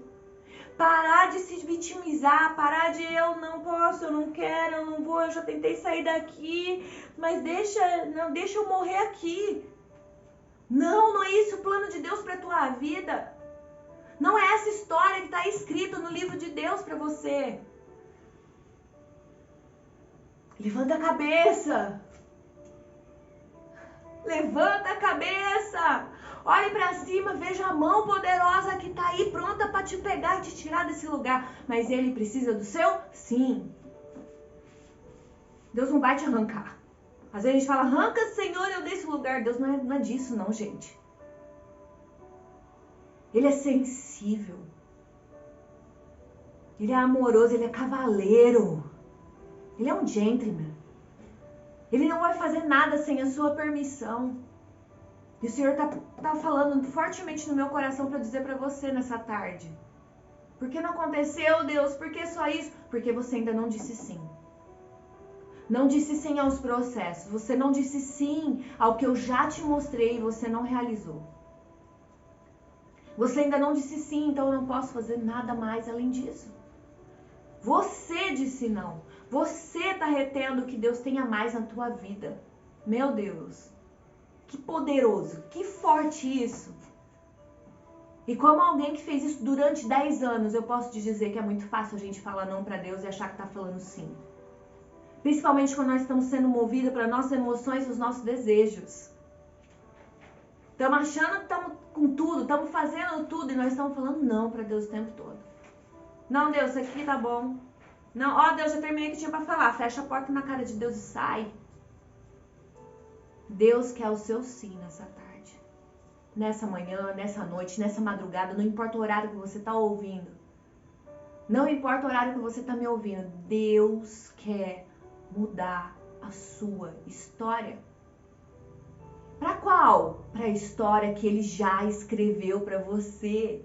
Parar de se vitimizar, parar de eu não posso, eu não quero, eu não vou, eu já tentei sair daqui, mas deixa eu morrer aqui. Não é isso o plano de Deus para tua vida. Não é essa história que está escrita no livro de Deus para você. Levanta a cabeça. Levanta a cabeça. Olhe para cima, veja a mão poderosa que está aí pronta para te pegar e te tirar desse lugar. Mas Ele precisa do seu sim. Deus não vai te arrancar. Às vezes a gente fala, arranca, Senhor, eu desse lugar. Deus não é disso não, gente. Ele é sensível. Ele é amoroso, ele é cavaleiro. Ele é um gentleman. Ele não vai fazer nada sem a sua permissão. E o Senhor tá falando fortemente no meu coração para dizer para você nessa tarde. Por que não aconteceu, Deus? Por que só isso? Porque você ainda não disse sim. Não disse sim aos processos. Você não disse sim ao que eu já te mostrei e você não realizou. Você ainda não disse sim, então eu não posso fazer nada mais além disso. Você disse não. Você está retendo que Deus tenha mais na tua vida. Meu Deus. Que poderoso, que forte isso. E como alguém que fez isso durante 10 anos, eu posso te dizer que é muito fácil a gente falar não para Deus e achar que está falando sim. Principalmente quando nós estamos sendo movidos para nossas emoções e os nossos desejos. Estamos achando que estamos com tudo, estamos fazendo tudo e nós estamos falando não para Deus o tempo todo. Não, Deus, isso aqui tá bom. Não, ó Deus, já terminei o que tinha para falar. Fecha a porta na cara de Deus e sai. Deus quer o seu sim nessa tarde. Nessa manhã, nessa noite, nessa madrugada, não importa o horário que você está ouvindo. Não importa o horário que você está me ouvindo. Deus quer mudar a sua história. Para qual? Para a história que Ele já escreveu para você.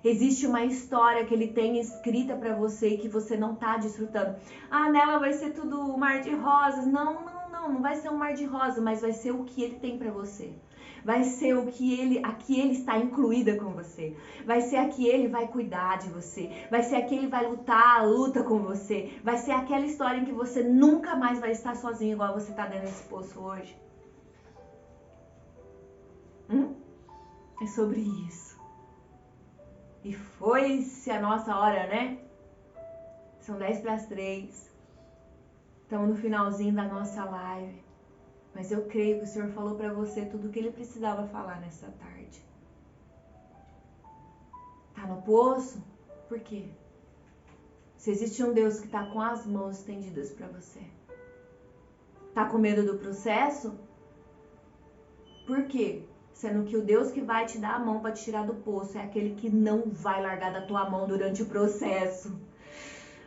Existe uma história que Ele tem escrita para você e que você não está desfrutando. Ah, nela vai ser tudo um mar de rosas. Não vai ser um mar de rosas, mas vai ser o que Ele tem para você. Vai ser o que aqui Ele está incluída com você. Vai ser aqui Ele vai cuidar de você. Vai ser aqui Ele vai lutar a luta com você. Vai ser aquela história em que você nunca mais vai estar sozinho igual você está dentro desse poço hoje. É sobre isso. E foi-se a nossa hora, né? São 10:03. Estamos no finalzinho da nossa live. Mas eu creio que o Senhor falou para você tudo o que Ele precisava falar nessa tarde. Tá no poço? Por quê? Se existe um Deus que tá com as mãos estendidas para você. Tá com medo do processo? Por quê? Sendo que o Deus que vai te dar a mão para te tirar do poço é aquele que não vai largar da tua mão durante o processo.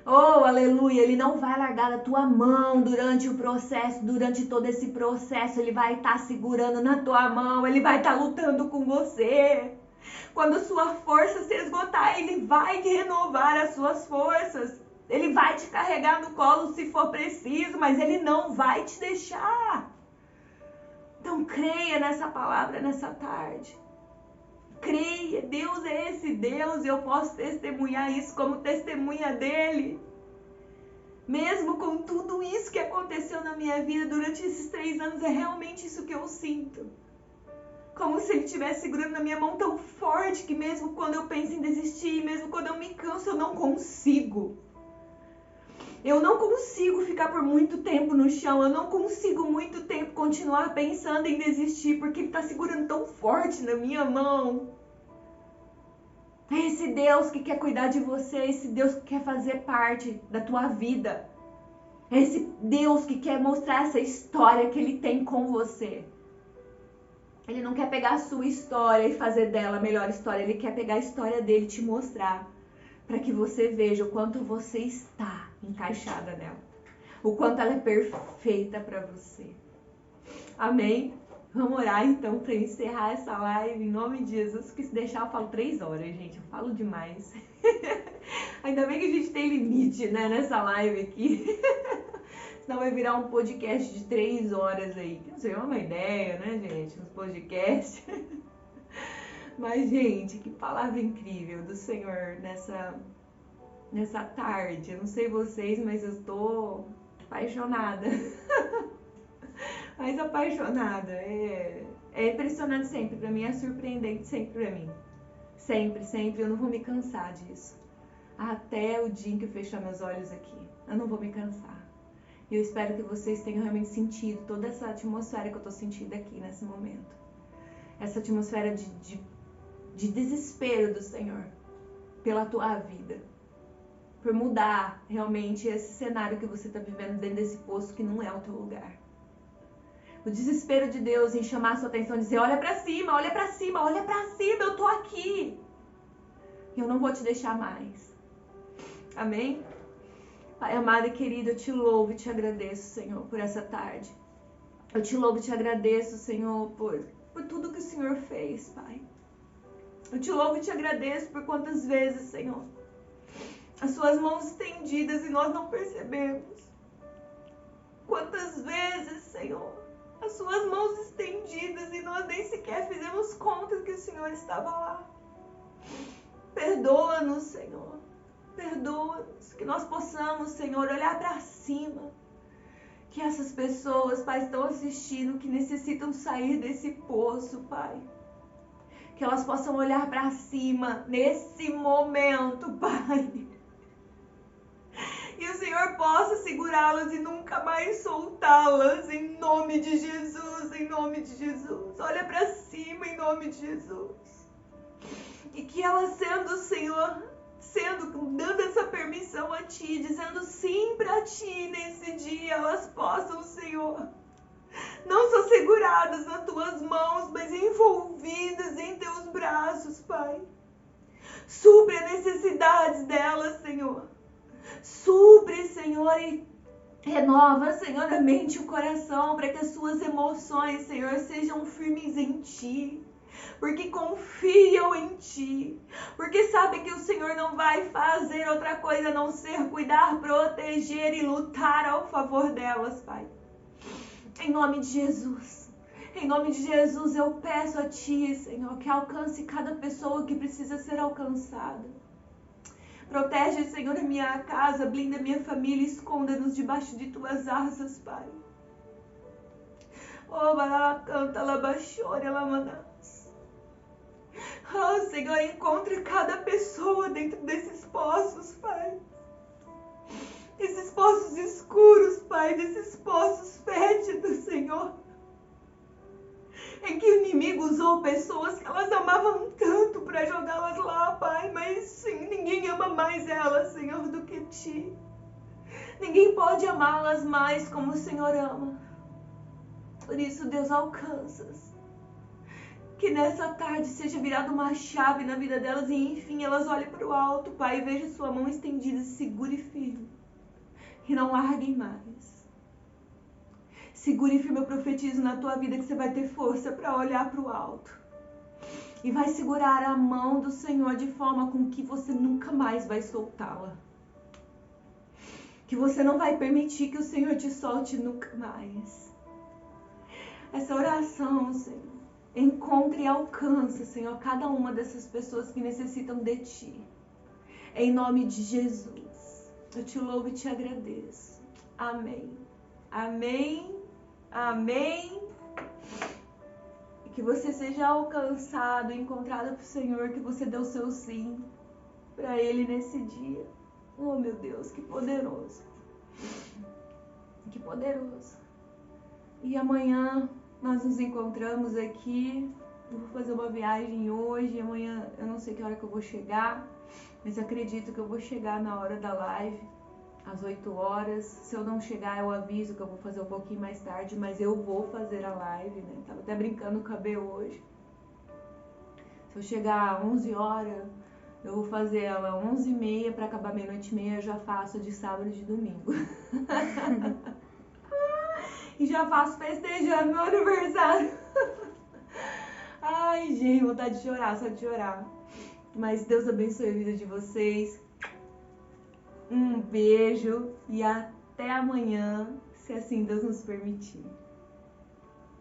Oh, aleluia, Ele não vai largar da tua mão durante o processo, durante todo esse processo. Ele vai estar segurando na tua mão, Ele vai estar lutando com você. Quando sua força se esgotar, Ele vai renovar as suas forças. Ele vai te carregar no colo se for preciso, mas Ele não vai te deixar. Então creia nessa palavra nessa tarde. Creia, Deus é esse Deus e eu posso testemunhar isso como testemunha dele. Mesmo com tudo isso que aconteceu na minha vida durante esses 3 anos, é realmente isso que eu sinto. Como se ele estivesse segurando na minha mão tão forte que mesmo quando eu penso em desistir, mesmo quando eu me canso, eu não consigo. Eu não consigo ficar por muito tempo no chão, eu não consigo muito tempo continuar pensando em desistir, porque ele está segurando tão forte na minha mão. É esse Deus que quer cuidar de você, esse Deus que quer fazer parte da tua vida. É esse Deus que quer mostrar essa história que Ele tem com você. Ele não quer pegar a sua história e fazer dela a melhor história, Ele quer pegar a história dele e te mostrar, para que você veja o quanto você está encaixada nela, o quanto ela é perfeita para você. Amém? Vamos orar então para encerrar essa live em nome de Jesus, que se deixar eu falo 3 horas, gente, eu falo demais. Ainda bem que a gente tem limite, né, nessa live aqui. Senão vai virar um podcast de 3 horas aí. Não sei, é uma ideia, né, gente? Uns podcasts. Mas, gente, que palavra incrível do Senhor nessa tarde. Eu não sei vocês, mas eu tô apaixonada. Mais apaixonada. É impressionante sempre pra mim, é surpreendente sempre pra mim. Sempre, sempre. Eu não vou me cansar disso. Até o dia em que eu fechar meus olhos aqui. Eu não vou me cansar. E eu espero que vocês tenham realmente sentido toda essa atmosfera que eu tô sentindo aqui nesse momento. Essa atmosfera de desespero do Senhor pela tua vida. Por mudar realmente esse cenário que você tá vivendo dentro desse poço que não é o teu lugar. O desespero de Deus em chamar a sua atenção e dizer, olha pra cima, olha pra cima, olha pra cima, eu tô aqui. E eu não vou te deixar mais. Amém? Pai amado e querido, eu te louvo e te agradeço, Senhor, por essa tarde. Eu te louvo e te agradeço, Senhor, por tudo que o Senhor fez, Pai. Eu te louvo e te agradeço por quantas vezes, Senhor, as suas mãos estendidas e nós não percebemos. Quantas vezes, Senhor, as suas mãos estendidas e nós nem sequer fizemos conta que o Senhor estava lá. Perdoa-nos, Senhor. Perdoa-nos, que nós possamos, Senhor, olhar para cima. Que essas pessoas, Pai, estão assistindo, que necessitam sair desse poço, Pai. Que elas possam olhar para cima nesse momento, Pai. E o Senhor possa segurá-las e nunca mais soltá-las, em nome de Jesus, em nome de Jesus. Olha para cima, em nome de Jesus. E que elas sendo, Senhor, dando essa permissão a Ti, dizendo sim para Ti nesse dia, elas possam, Senhor, não só seguradas nas Tuas mãos, mas envolvidas em Teus braços, Pai. Supre as necessidades delas, Senhor. Supre, Senhor, e renova, Senhor, a mente e o coração, para que as suas emoções, Senhor, sejam firmes em Ti. Porque confiam em Ti, porque sabem que o Senhor não vai fazer outra coisa a não ser cuidar, proteger e lutar ao favor delas, Pai. Em nome de Jesus, eu peço a Ti, Senhor, que alcance cada pessoa que precisa ser alcançada. Protege, Senhor, a minha casa, blinda a minha família, esconda-nos debaixo de Tuas asas, Pai. Oh, canta, labachore, lamana. Oh, Senhor, encontre cada pessoa dentro desses poços, Pai. Esses poços escuros, Pai, desses poços fétidos, Senhor. Em que o inimigo usou pessoas que elas amavam tanto para jogá-las lá, Pai. Mas sim, ninguém ama mais elas, Senhor, do que Ti. Ninguém pode amá-las mais como o Senhor ama. Por isso, Deus, alcança-as. Que nessa tarde seja virada uma chave na vida delas e enfim elas olhem para o alto, Pai, e vejam sua mão estendida, segura e firme. Que não larguem mais. Segura e firme, eu profetizo na tua vida que você vai ter força para olhar para o alto. E vai segurar a mão do Senhor de forma com que você nunca mais vai soltá-la. Que você não vai permitir que o Senhor te solte nunca mais. Essa oração, Senhor, encontre e alcance, Senhor, cada uma dessas pessoas que necessitam de Ti. Em nome de Jesus, eu te louvo e te agradeço. Amém. Amém. Amém. E que você seja alcançado e encontrado pelo Senhor, que você dê o seu sim para Ele nesse dia. Oh, meu Deus, que poderoso. Que poderoso. E amanhã nós nos encontramos aqui. Eu vou fazer uma viagem hoje. Amanhã eu não sei que hora que eu vou chegar, mas acredito que eu vou chegar na hora da live, às 8 horas. Se eu não chegar, eu aviso que eu vou fazer um pouquinho mais tarde, mas eu vou fazer a live, né? Tava até brincando com a B hoje. Se eu chegar às 11 horas, eu vou fazer ela 11h30 para acabar meia-noite e meia. Eu já faço de sábado e de domingo. E já faço festejando meu aniversário. Ai, gente, vontade de chorar, só de chorar. Mas Deus abençoe a vida de vocês. Um beijo e até amanhã, se assim Deus nos permitir.